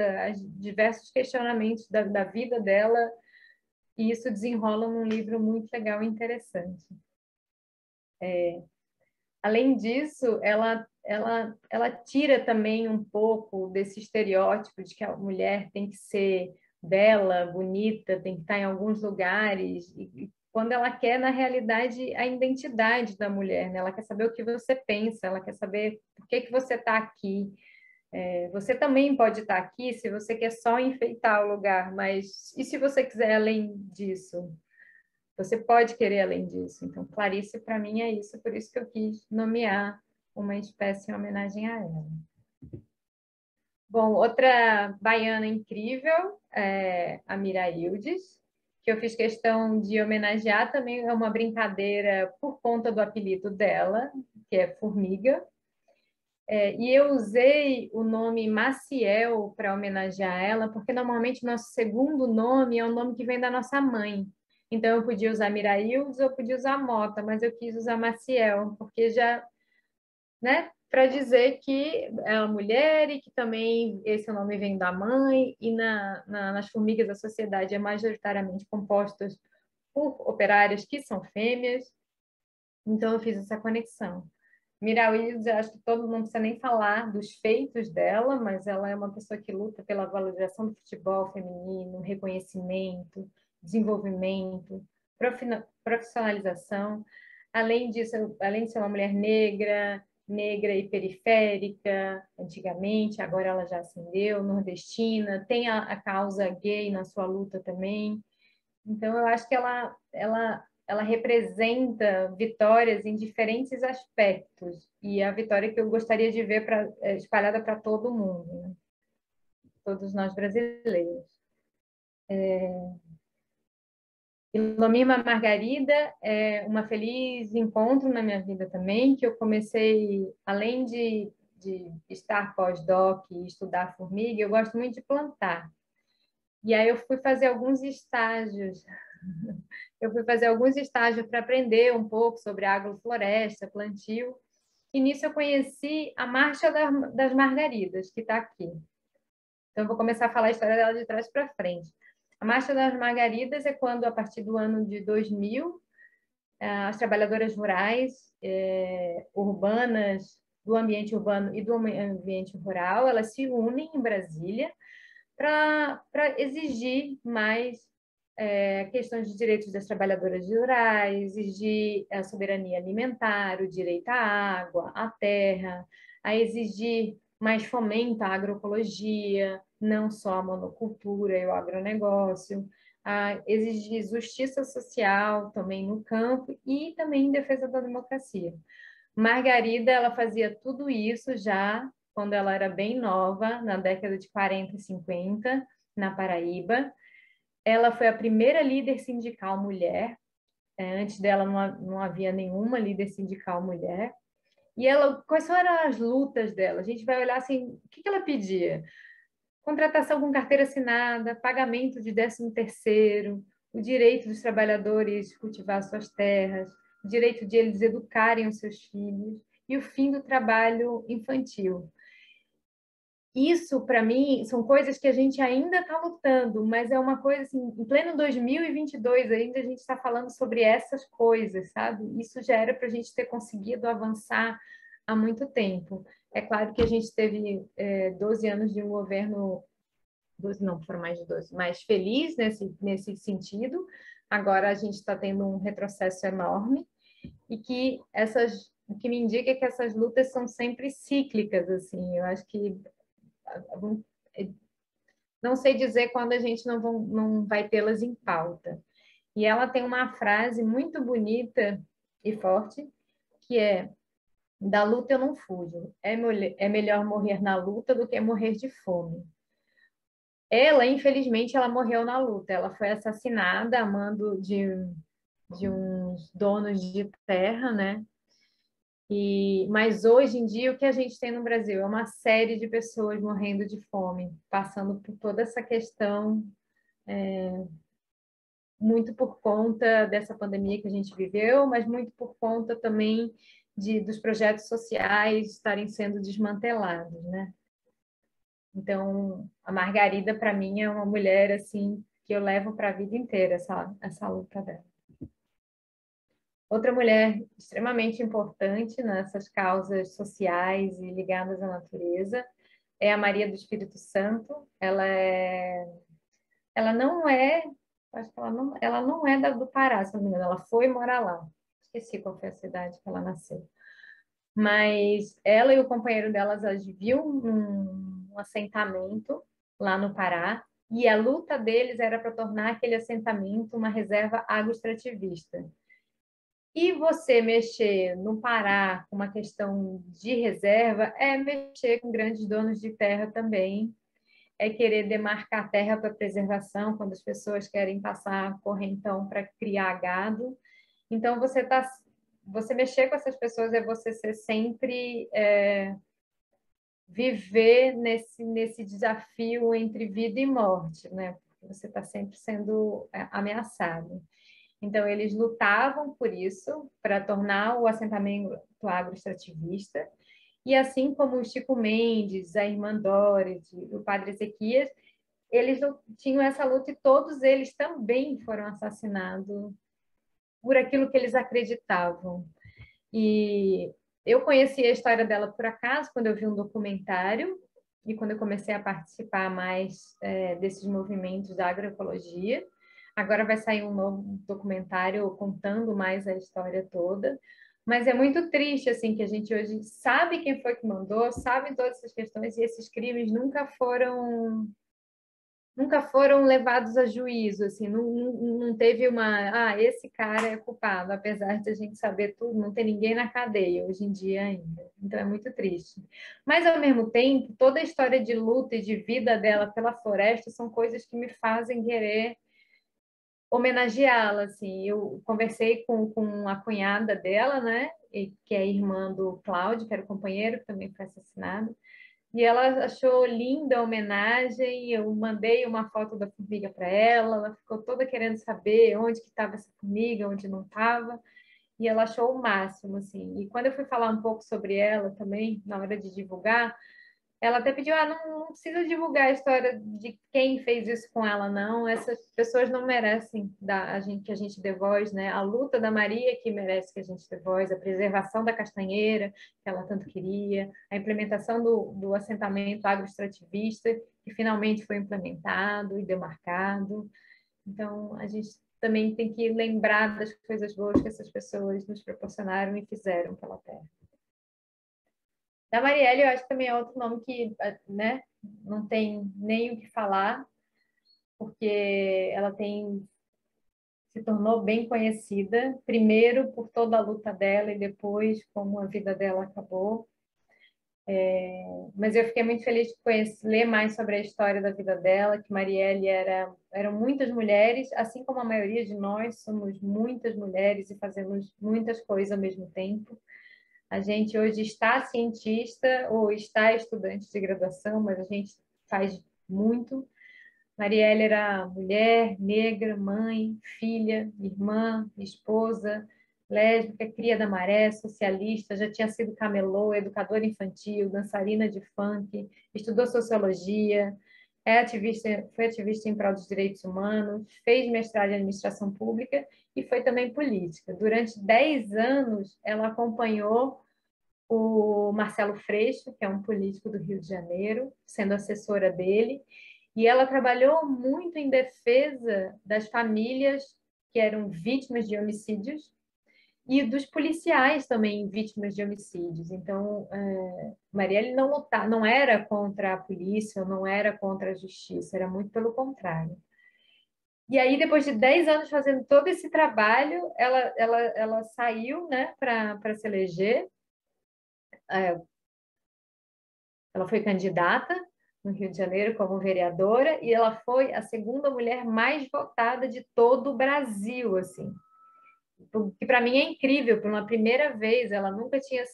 diversos questionamentos da vida dela, e isso desenrola num livro muito legal e interessante. além disso, ela tira também um pouco desse estereótipo de que a mulher tem que ser bela, bonita, tem que estar em alguns lugares, e quando ela quer, na realidade, a identidade da mulher, né? Ela quer saber o que você pensa, ela quer saber por que que você está aqui. Você também pode estar aqui se você quer só enfeitar o lugar, mas e se você quiser além disso? Você pode querer além disso. Então, Clarice, para mim, é isso, por isso que eu quis nomear uma espécie em homenagem a ela. Bom, outra baiana incrível é a Miraildes, que eu fiz questão de homenagear também, é uma brincadeira por conta do apelido dela, que é Formiga. E eu usei o nome Maciel para homenagear ela, porque normalmente nosso segundo nome é o nome que vem da nossa mãe. Então eu podia usar Miraildes ou eu podia usar Mota, mas eu quis usar Maciel, porque já, né, para dizer que é uma mulher e que também esse nome vem da mãe, e nas formigas a sociedade é majoritariamente composta por operárias que são fêmeas, então eu fiz essa conexão. Mira Willis, eu acho que todo mundo não precisa nem falar dos feitos dela, mas ela é uma pessoa que luta pela valorização do futebol feminino, reconhecimento, desenvolvimento, profissionalização. Além disso, além de ser uma mulher negra, negra e periférica, antigamente, agora ela já ascendeu, nordestina, tem a causa gay na sua luta também. Então, eu acho que ela representa vitórias em diferentes aspectos, e a vitória que eu gostaria de ver espalhada para todo mundo, né? Todos nós brasileiros. Ilomima Margarida é uma feliz encontro na minha vida também, que eu comecei, além de estar pós-doc e estudar formiga, eu gosto muito de plantar. E aí eu fui fazer alguns estágios. Eu fui fazer alguns estágios para aprender um pouco sobre agrofloresta, plantio. E nisso eu conheci a Marcha das Margaridas, que está aqui. Então, eu vou começar a falar a história dela de trás para frente. A Marcha das Margaridas é quando, a partir do ano de 2000, as trabalhadoras rurais, urbanas, do ambiente urbano e do ambiente rural, elas se unem em Brasília para exigir mais questões de direitos das trabalhadoras rurais, exigir a soberania alimentar, o direito à água, à terra, a exigir mais fomento à agroecologia, não só a monocultura e o agronegócio, a exigir justiça social também no campo e também em defesa da democracia. Margarida, ela fazia tudo isso já quando ela era bem nova, na década de 40 e 50, na Paraíba. Ela foi a primeira líder sindical mulher. Antes dela não havia nenhuma líder sindical mulher. E ela, quais eram as lutas dela? A gente vai olhar assim, o que ela pedia? Contratação com carteira assinada, pagamento de 13º, o direito dos trabalhadores cultivar suas terras, o direito de eles educarem os seus filhos e o fim do trabalho infantil. Isso, para mim, são coisas que a gente ainda está lutando, mas é uma coisa assim, em pleno 2022 ainda a gente está falando sobre essas coisas, sabe? Isso já era para a gente ter conseguido avançar há muito tempo. É claro que a gente teve 12 anos de um governo, 12, não, foram mais de 12, mais feliz nesse sentido. Agora a gente está tendo um retrocesso enorme e que o que me indica é que essas lutas são sempre cíclicas, assim. Eu acho que não sei dizer quando a gente não vai tê-las em pauta. E ela tem uma frase muito bonita e forte, que é: da luta eu não fujo, é melhor morrer na luta do que morrer de fome. Ela, infelizmente, ela morreu na luta, ela foi assassinada a mando de uns donos de terra, né? Mas hoje em dia o que a gente tem no Brasil é uma série de pessoas morrendo de fome, passando por toda essa questão, muito por conta dessa pandemia que a gente viveu, mas muito por conta também dos projetos sociais estarem sendo desmantelados, né? Então, a Margarida, para mim, é uma mulher assim que eu levo para a vida inteira, essa luta dela. Outra mulher extremamente importante nessas causas sociais e ligadas à natureza é a Maria do Espírito Santo. Ela não é, acho que ela não é do Pará, se não me engano, ela foi morar lá. Esqueci qual foi a cidade que ela nasceu. Mas ela e o companheiro delas viviam um assentamento lá no Pará, e a luta deles era para tornar aquele assentamento uma reserva agroextrativista. E você mexer no Pará com uma questão de reserva é mexer com grandes donos de terra também, é querer demarcar terra para preservação, quando as pessoas querem passar correntão para criar gado. Então, você mexer com essas pessoas é você ser sempre viver nesse desafio entre vida e morte, né? Porque você está sempre sendo ameaçado. Então, eles lutavam por isso, para tornar o assentamento agroextrativista, e assim como o Chico Mendes, a irmã Dorothy, o padre Ezequias, eles tinham essa luta e todos eles também foram assassinados por aquilo que eles acreditavam. E eu conheci a história dela por acaso, quando eu vi um documentário e quando eu comecei a participar mais desses movimentos da agroecologia. Agora vai sair um novo documentário contando mais a história toda. Mas é muito triste, assim, que a gente hoje sabe quem foi que mandou, sabe todas essas questões, e esses crimes nunca foram levados a juízo, assim, não teve esse cara é culpado, apesar de a gente saber tudo, não tem ninguém na cadeia hoje em dia ainda. Então é muito triste. Mas, ao mesmo tempo, toda a história de luta e de vida dela pela floresta são coisas que me fazem querer homenageá-la, assim. Eu conversei com a cunhada dela, né, que é irmã do Cláudio, que era o companheiro, que também foi assassinado, e ela achou linda a homenagem. Eu mandei uma foto da formiga para ela ficou toda querendo saber onde que estava essa formiga, onde não estava, e ela achou o máximo, assim. E quando eu fui falar um pouco sobre ela também, na hora de divulgar, ela até pediu, não precisa divulgar a história de quem fez isso com ela, não. Essas pessoas não merecem que a gente dê voz, né? A luta da Maria que merece que a gente dê voz, a preservação da castanheira, que ela tanto queria, a implementação do assentamento agroextrativista, que finalmente foi implementado e demarcado. Então, a gente também tem que lembrar das coisas boas que essas pessoas nos proporcionaram e fizeram pela terra. Da Marielle, eu acho que também é outro nome que, né, não tem nem o que falar, porque ela se tornou bem conhecida, primeiro por toda a luta dela e depois como a vida dela acabou. Mas eu fiquei muito feliz de ler mais sobre a história da vida dela, que Marielle eram muitas mulheres, assim como a maioria de nós somos muitas mulheres e fazemos muitas coisas ao mesmo tempo. A gente hoje está cientista ou está estudante de graduação, mas a gente faz muito. Marielle era mulher, negra, mãe, filha, irmã, esposa, lésbica, cria da maré, socialista, já tinha sido camelô, educadora infantil, dançarina de funk, estudou sociologia, foi ativista em prol dos direitos humanos, fez mestrado em administração pública e foi também política. Durante 10 anos, ela acompanhou o Marcelo Freixo, que é um político do Rio de Janeiro, sendo assessora dele, e ela trabalhou muito em defesa das famílias que eram vítimas de homicídios e dos policiais também vítimas de homicídios. Então, Marielle não era contra a polícia, não era contra a justiça, era muito pelo contrário. E aí, depois de 10 anos fazendo todo esse trabalho, ela saiu, né, para se eleger. Ela foi candidata no Rio de Janeiro como vereadora e ela foi a segunda mulher mais votada de todo o Brasil, assim. Que para mim é incrível, pela primeira vez, ela nunca tinha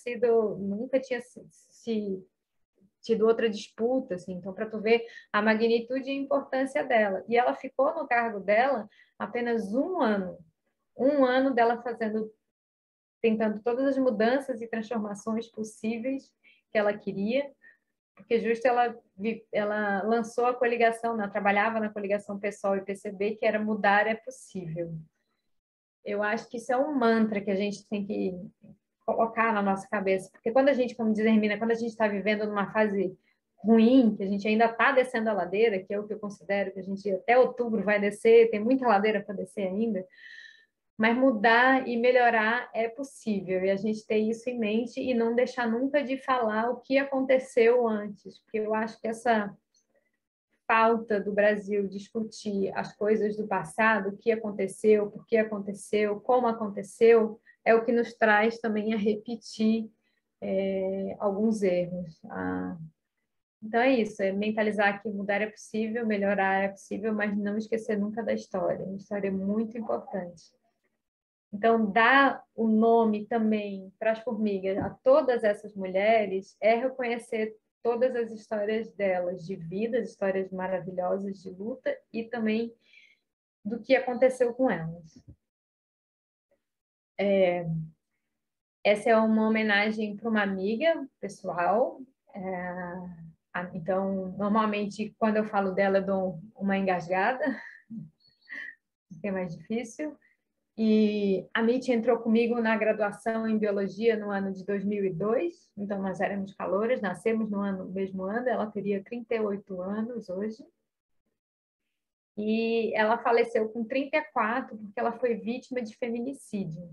tido outra disputa, assim. Então, para tu ver a magnitude e a importância dela. E ela ficou no cargo dela apenas um ano dela tentando todas as mudanças e transformações possíveis que ela queria, porque justo ela lançou a coligação, né? Trabalhava na coligação PSOL e PCB, que era Mudar é Possível. eu acho que isso é um mantra que a gente tem que colocar na nossa cabeça, porque quando a gente, como diz a Hermínia, quando a gente está vivendo numa fase ruim, que a gente ainda está descendo a ladeira, que é o que eu considero que a gente até outubro vai descer, tem muita ladeira para descer ainda, mas mudar e melhorar é possível, e a gente ter isso em mente e não deixar nunca de falar o que aconteceu antes, porque eu acho que essa falta do Brasil discutir as coisas do passado, o que aconteceu, por que aconteceu, como aconteceu, é o que nos traz também a repetir alguns erros. Então é isso, é mentalizar que mudar é possível, melhorar é possível, mas não esquecer nunca da história. A história é muito importante. Então, dar o nome também para as formigas a todas essas mulheres é reconhecer todas as histórias delas, de vida, histórias maravilhosas de luta e também do que aconteceu com elas. Essa é uma homenagem para uma amiga pessoal. Então, normalmente, quando eu falo dela, eu dou uma engasgada, que é mais difícil. E a Mitty entrou comigo na graduação em biologia no ano de 2002, então nós éramos calouras, nascemos no mesmo ano, ela teria 38 anos hoje. E ela faleceu com 34 porque ela foi vítima de feminicídio.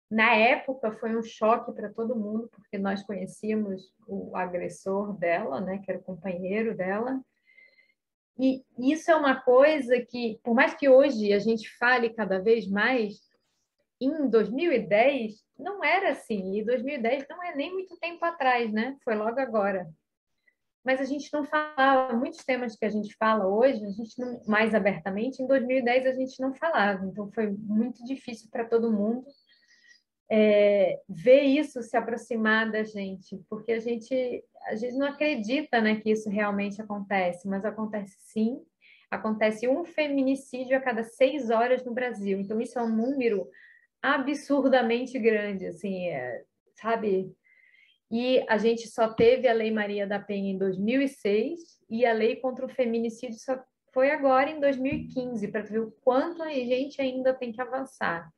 Na época foi um choque para todo mundo, porque nós conhecíamos o agressor dela, né, que era o companheiro dela. E isso é uma coisa que, por mais que hoje a gente fale cada vez mais, em 2010 não era assim. E 2010 não é nem muito tempo atrás, né? Foi logo agora. Mas a gente não falava, muitos temas que a gente fala hoje, a gente não, mais abertamente, em 2010 a gente não falava. Então foi muito difícil para todo mundo ver isso se aproximar da gente, porque a gente não acredita, né, que isso realmente acontece, mas acontece sim. Acontece um feminicídio a cada 6 horas no Brasil. Então isso é um número absurdamente grande, assim, sabe? E a gente só teve a Lei Maria da Penha em 2006 e a lei contra o feminicídio só foi agora em 2015, para ver o quanto a gente ainda tem que avançar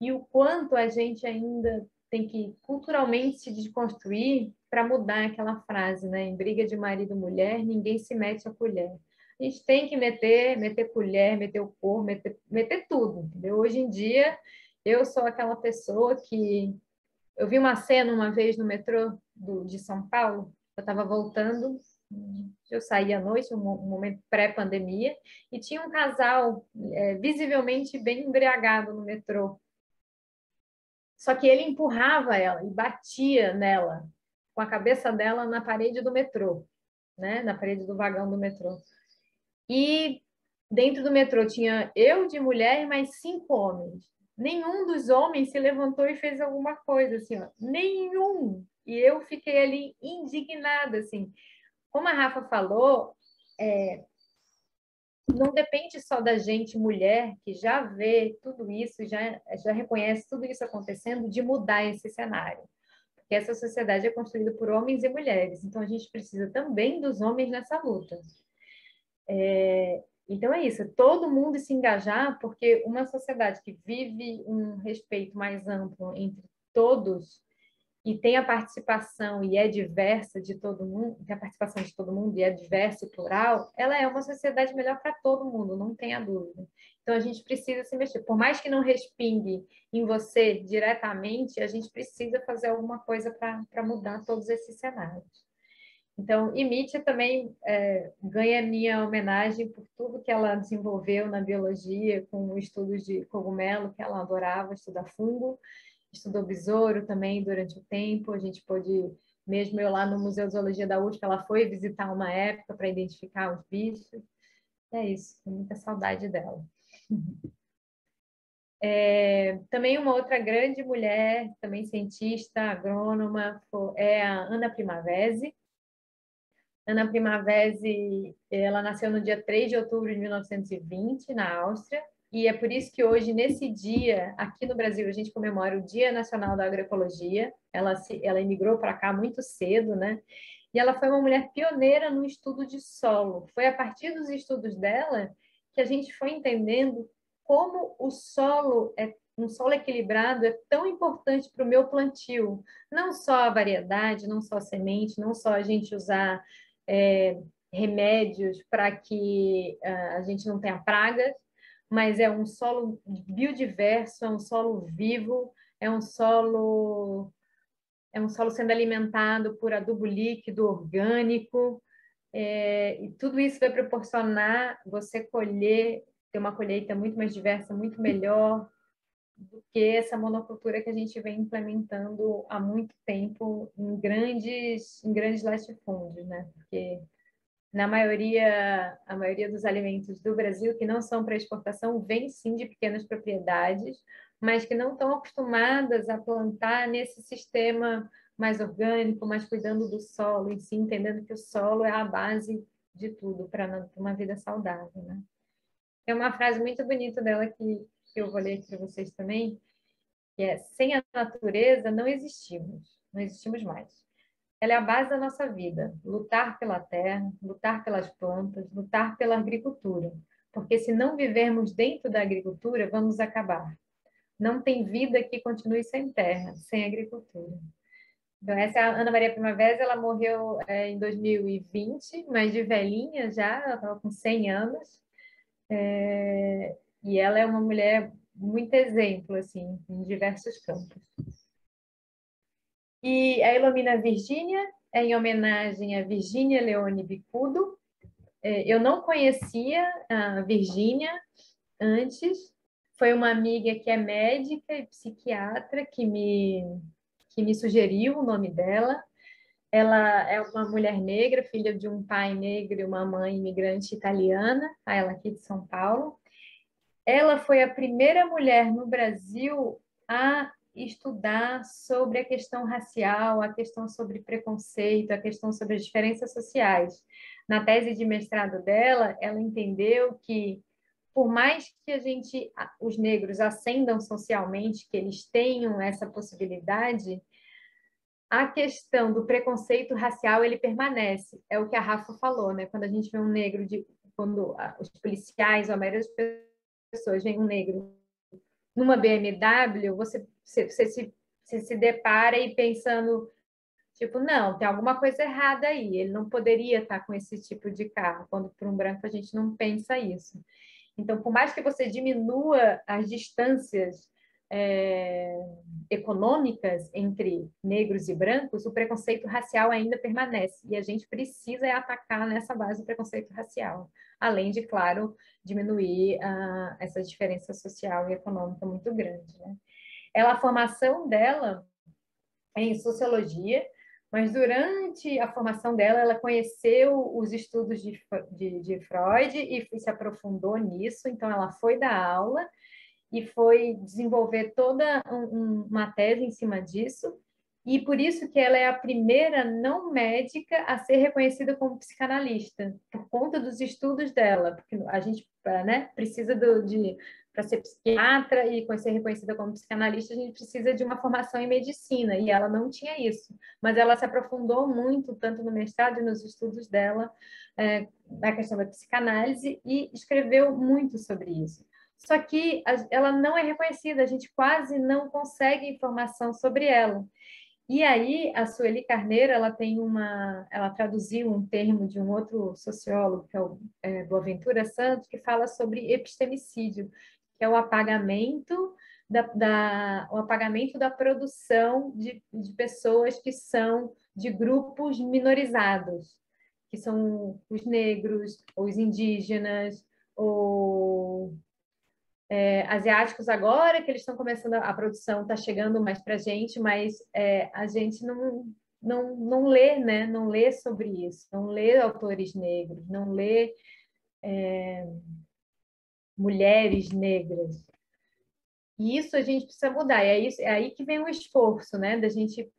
e o quanto a gente ainda tem que culturalmente se desconstruir para mudar aquela frase, né? Em briga de marido e mulher, ninguém se mete a colher. A gente tem que meter colher, meter o corpo, meter tudo, entendeu? Hoje em dia, eu sou aquela pessoa que... Eu vi uma cena uma vez no metrô de São Paulo, eu estava voltando, eu saí à noite, um momento pré-pandemia, e tinha um casal visivelmente bem embriagado no metrô. Só que ele empurrava ela e batia nela, com a cabeça dela na parede do metrô, né? Na parede do vagão do metrô. E dentro do metrô tinha eu de mulher e mais 5 homens. Nenhum dos homens se levantou e fez alguma coisa, assim, ó. Nenhum! E eu fiquei ali indignada, assim. Como a Rafa falou, não depende só da gente, mulher, que já vê tudo isso, já reconhece tudo isso acontecendo, de mudar esse cenário. Porque essa sociedade é construída por homens e mulheres, então a gente precisa também dos homens nessa luta. Então é isso, todo mundo se engajar, porque uma sociedade que vive um respeito mais amplo entre todos e tem a participação e é diversa de todo mundo, tem a participação de todo mundo e é diversa e plural, ela é uma sociedade melhor para todo mundo, não tenha dúvida. Então a gente precisa se mexer. Por mais que não respingue em você diretamente, a gente precisa fazer alguma coisa para mudar todos esses cenários. Então, e Mitya também ganha minha homenagem por tudo que ela desenvolveu na biologia, com estudos de cogumelo, que ela adorava, estudar fungo, estudou besouro também durante o tempo. A gente pôde, mesmo eu lá no Museu de Zoologia da USP, ela foi visitar uma época para identificar os bichos. É isso, tenho muita saudade dela. Também uma outra grande mulher, também cientista, agrônoma, é a Ana Primavesi. Ana Primavesi, ela nasceu no dia 3 de outubro de 1920, na Áustria, e é por isso que hoje, nesse dia, aqui no Brasil, a gente comemora o Dia Nacional da Agroecologia. Ela emigrou para cá muito cedo, né? E ela foi uma mulher pioneira no estudo de solo. Foi a partir dos estudos dela que a gente foi entendendo como o solo um solo equilibrado é tão importante para o meu plantio. Não só a variedade, não só a semente, não só a gente usar remédios para que a gente não tenha pragas, mas é um solo biodiverso, é um solo vivo, é um solo sendo alimentado por adubo líquido, orgânico, e tudo isso vai proporcionar você ter uma colheita muito mais diversa, muito melhor do que essa monocultura que a gente vem implementando há muito tempo em grandes latifúndios, né? Porque a maioria dos alimentos do Brasil que não são para exportação vem sim de pequenas propriedades, mas que não estão acostumadas a plantar nesse sistema mais orgânico, mais cuidando do solo em si, entendendo que o solo é a base de tudo para uma vida saudável, né? Tem uma frase muito bonita dela que eu vou ler aqui para vocês também, que é: sem a natureza não existimos mais. Ela é a base da nossa vida. Lutar pela terra, lutar pelas plantas, lutar pela agricultura. Porque se não vivermos dentro da agricultura, vamos acabar. Não tem vida que continue sem terra, sem agricultura. Então, essa é a Ana Maria Primavera, ela morreu em 2020, mas de velhinha já, ela estava com 100 anos. E ela é uma mulher muito exemplo, assim, em diversos campos. E a Ilumina Virgínia é em homenagem a Virgínia Leone Bicudo. Eu não conhecia a Virgínia antes, foi uma amiga que é médica e psiquiatra que me sugeriu o nome dela. Ela é uma mulher negra, filha de um pai negro e uma mãe imigrante italiana, ela aqui de São Paulo. Ela foi a primeira mulher no Brasil a estudar sobre a questão racial, a questão sobre preconceito, a questão sobre as diferenças sociais. Na tese de mestrado dela, ela entendeu que, por mais que os negros ascendam socialmente, que eles tenham essa possibilidade, a questão do preconceito racial, ele permanece. É o que a Rafa falou, né? Quando a gente vê um negro, quando os policiais, ou a maioria das pessoas veem um negro numa BMW, você se depara e pensando, tipo, não, tem alguma coisa errada aí, ele não poderia estar com esse tipo de carro, quando para um branco a gente não pensa isso. Então, por mais que você diminua as distâncias econômicas entre negros e brancos, o preconceito racial ainda permanece, e a gente precisa atacar nessa base do preconceito racial, além de, claro, diminuir essa diferença social e econômica muito grande, né? A formação dela é em sociologia, mas durante a formação dela, ela conheceu os estudos de Freud e se aprofundou nisso, então ela foi dar aula e foi desenvolver toda uma tese em cima disso, e por isso que ela é a primeira não médica a ser reconhecida como psicanalista, por conta dos estudos dela, porque a gente, né, precisa para ser psiquiatra e ser reconhecida como psicanalista, a gente precisa de uma formação em medicina, e ela não tinha isso, mas ela se aprofundou muito, tanto no mestrado e nos estudos dela, na questão da psicanálise, e escreveu muito sobre isso. Só que ela não é reconhecida, a gente quase não consegue informação sobre ela. E aí, a Sueli Carneiro, ela traduziu um termo de um outro sociólogo, que é o Boaventura Santos, que fala sobre epistemicídio, que é o apagamento o apagamento da produção de pessoas que são de grupos minorizados, que são os negros, os indígenas, ou asiáticos agora, que eles estão começando, a produção está chegando mais para a gente, mas a gente não lê, né? Não lê sobre isso, não lê autores negros, não lê mulheres negras. E isso a gente precisa mudar, é aí que vem o esforço, né? Da gente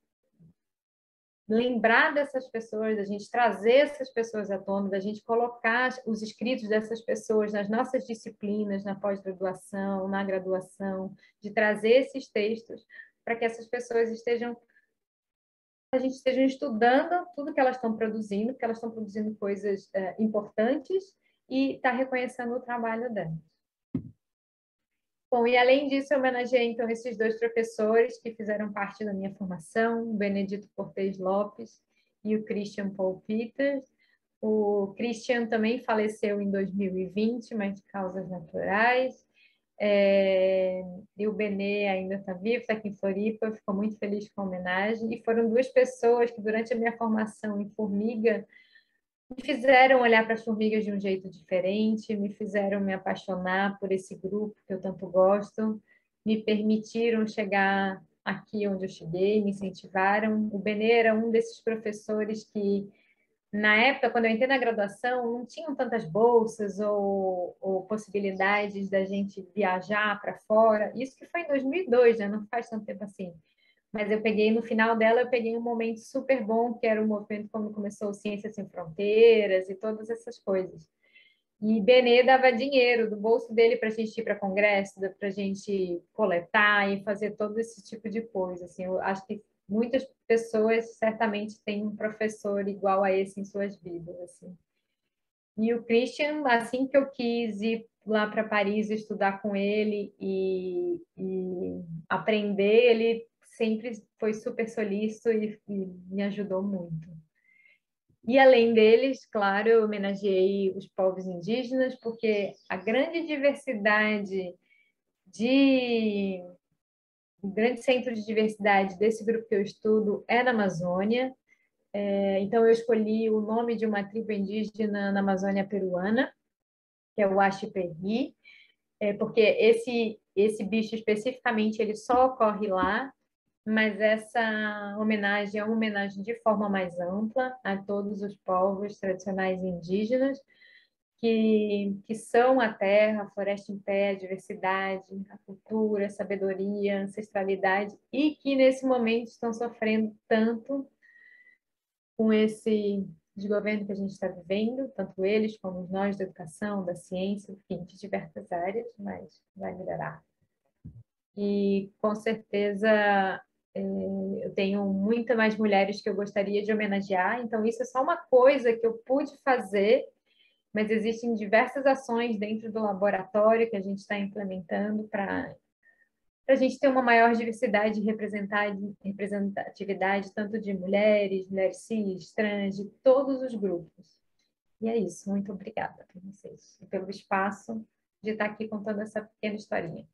lembrar dessas pessoas, da gente trazer essas pessoas à tona, da gente colocar os escritos dessas pessoas nas nossas disciplinas, na pós-graduação, na graduação, de trazer esses textos para que essas pessoas a gente esteja estudando tudo que elas estão produzindo, porque elas estão produzindo coisas importantes e está reconhecendo o trabalho delas. Bom, e além disso, eu homenageei, então, esses dois professores que fizeram parte da minha formação, o Benedito Cortez Lopes e o Christian Paul Peters. O Christian também faleceu em 2020, mas de causas naturais. E o Benê ainda está vivo, está aqui em Floripa, ficou muito feliz com a homenagem. E foram duas pessoas que, durante a minha formação em formiga, me fizeram olhar para as formigas de um jeito diferente, me fizeram me apaixonar por esse grupo que eu tanto gosto, me permitiram chegar aqui onde eu cheguei, me incentivaram. O Benê era um desses professores que, na época, quando eu entrei na graduação, não tinham tantas bolsas ou possibilidades da gente viajar para fora. Isso que foi em 2002, né? Não faz tanto tempo assim. Mas eu peguei, no final dela, eu peguei um momento super bom, que era o movimento quando começou o Ciências Sem Fronteiras e todas essas coisas. E Benê dava dinheiro do bolso dele para a gente ir para congresso, para a gente coletar e fazer todo esse tipo de coisa. Assim, eu acho que muitas pessoas certamente têm um professor igual a esse em suas vidas. Assim. E o Christian, assim que eu quis ir lá para Paris estudar com ele e aprender, ele sempre foi super solícito e me ajudou muito. E além deles, claro, eu homenageei os povos indígenas, porque a grande diversidade de o grande centro de diversidade desse grupo que eu estudo é na Amazônia. Então, eu escolhi o nome de uma tribo indígena na Amazônia peruana, que é o Axi-Perri, porque esse bicho especificamente ele só ocorre lá, mas essa homenagem é uma homenagem de forma mais ampla a todos os povos tradicionais indígenas que são a terra, a floresta em pé, a diversidade, a cultura, a sabedoria, a ancestralidade e que nesse momento estão sofrendo tanto com esse desgoverno que a gente está vivendo, tanto eles como nós da educação, da ciência, enfim, de diversas áreas, mas vai melhorar. E com certeza eu tenho muitas mais mulheres que eu gostaria de homenagear, então isso é só uma coisa que eu pude fazer, mas existem diversas ações dentro do laboratório que a gente está implementando para a gente ter uma maior diversidade e representatividade, tanto de mulheres, mulheres cis, trans, de todos os grupos. E é isso, muito obrigada por vocês e pelo espaço de estar aqui contando essa pequena historinha.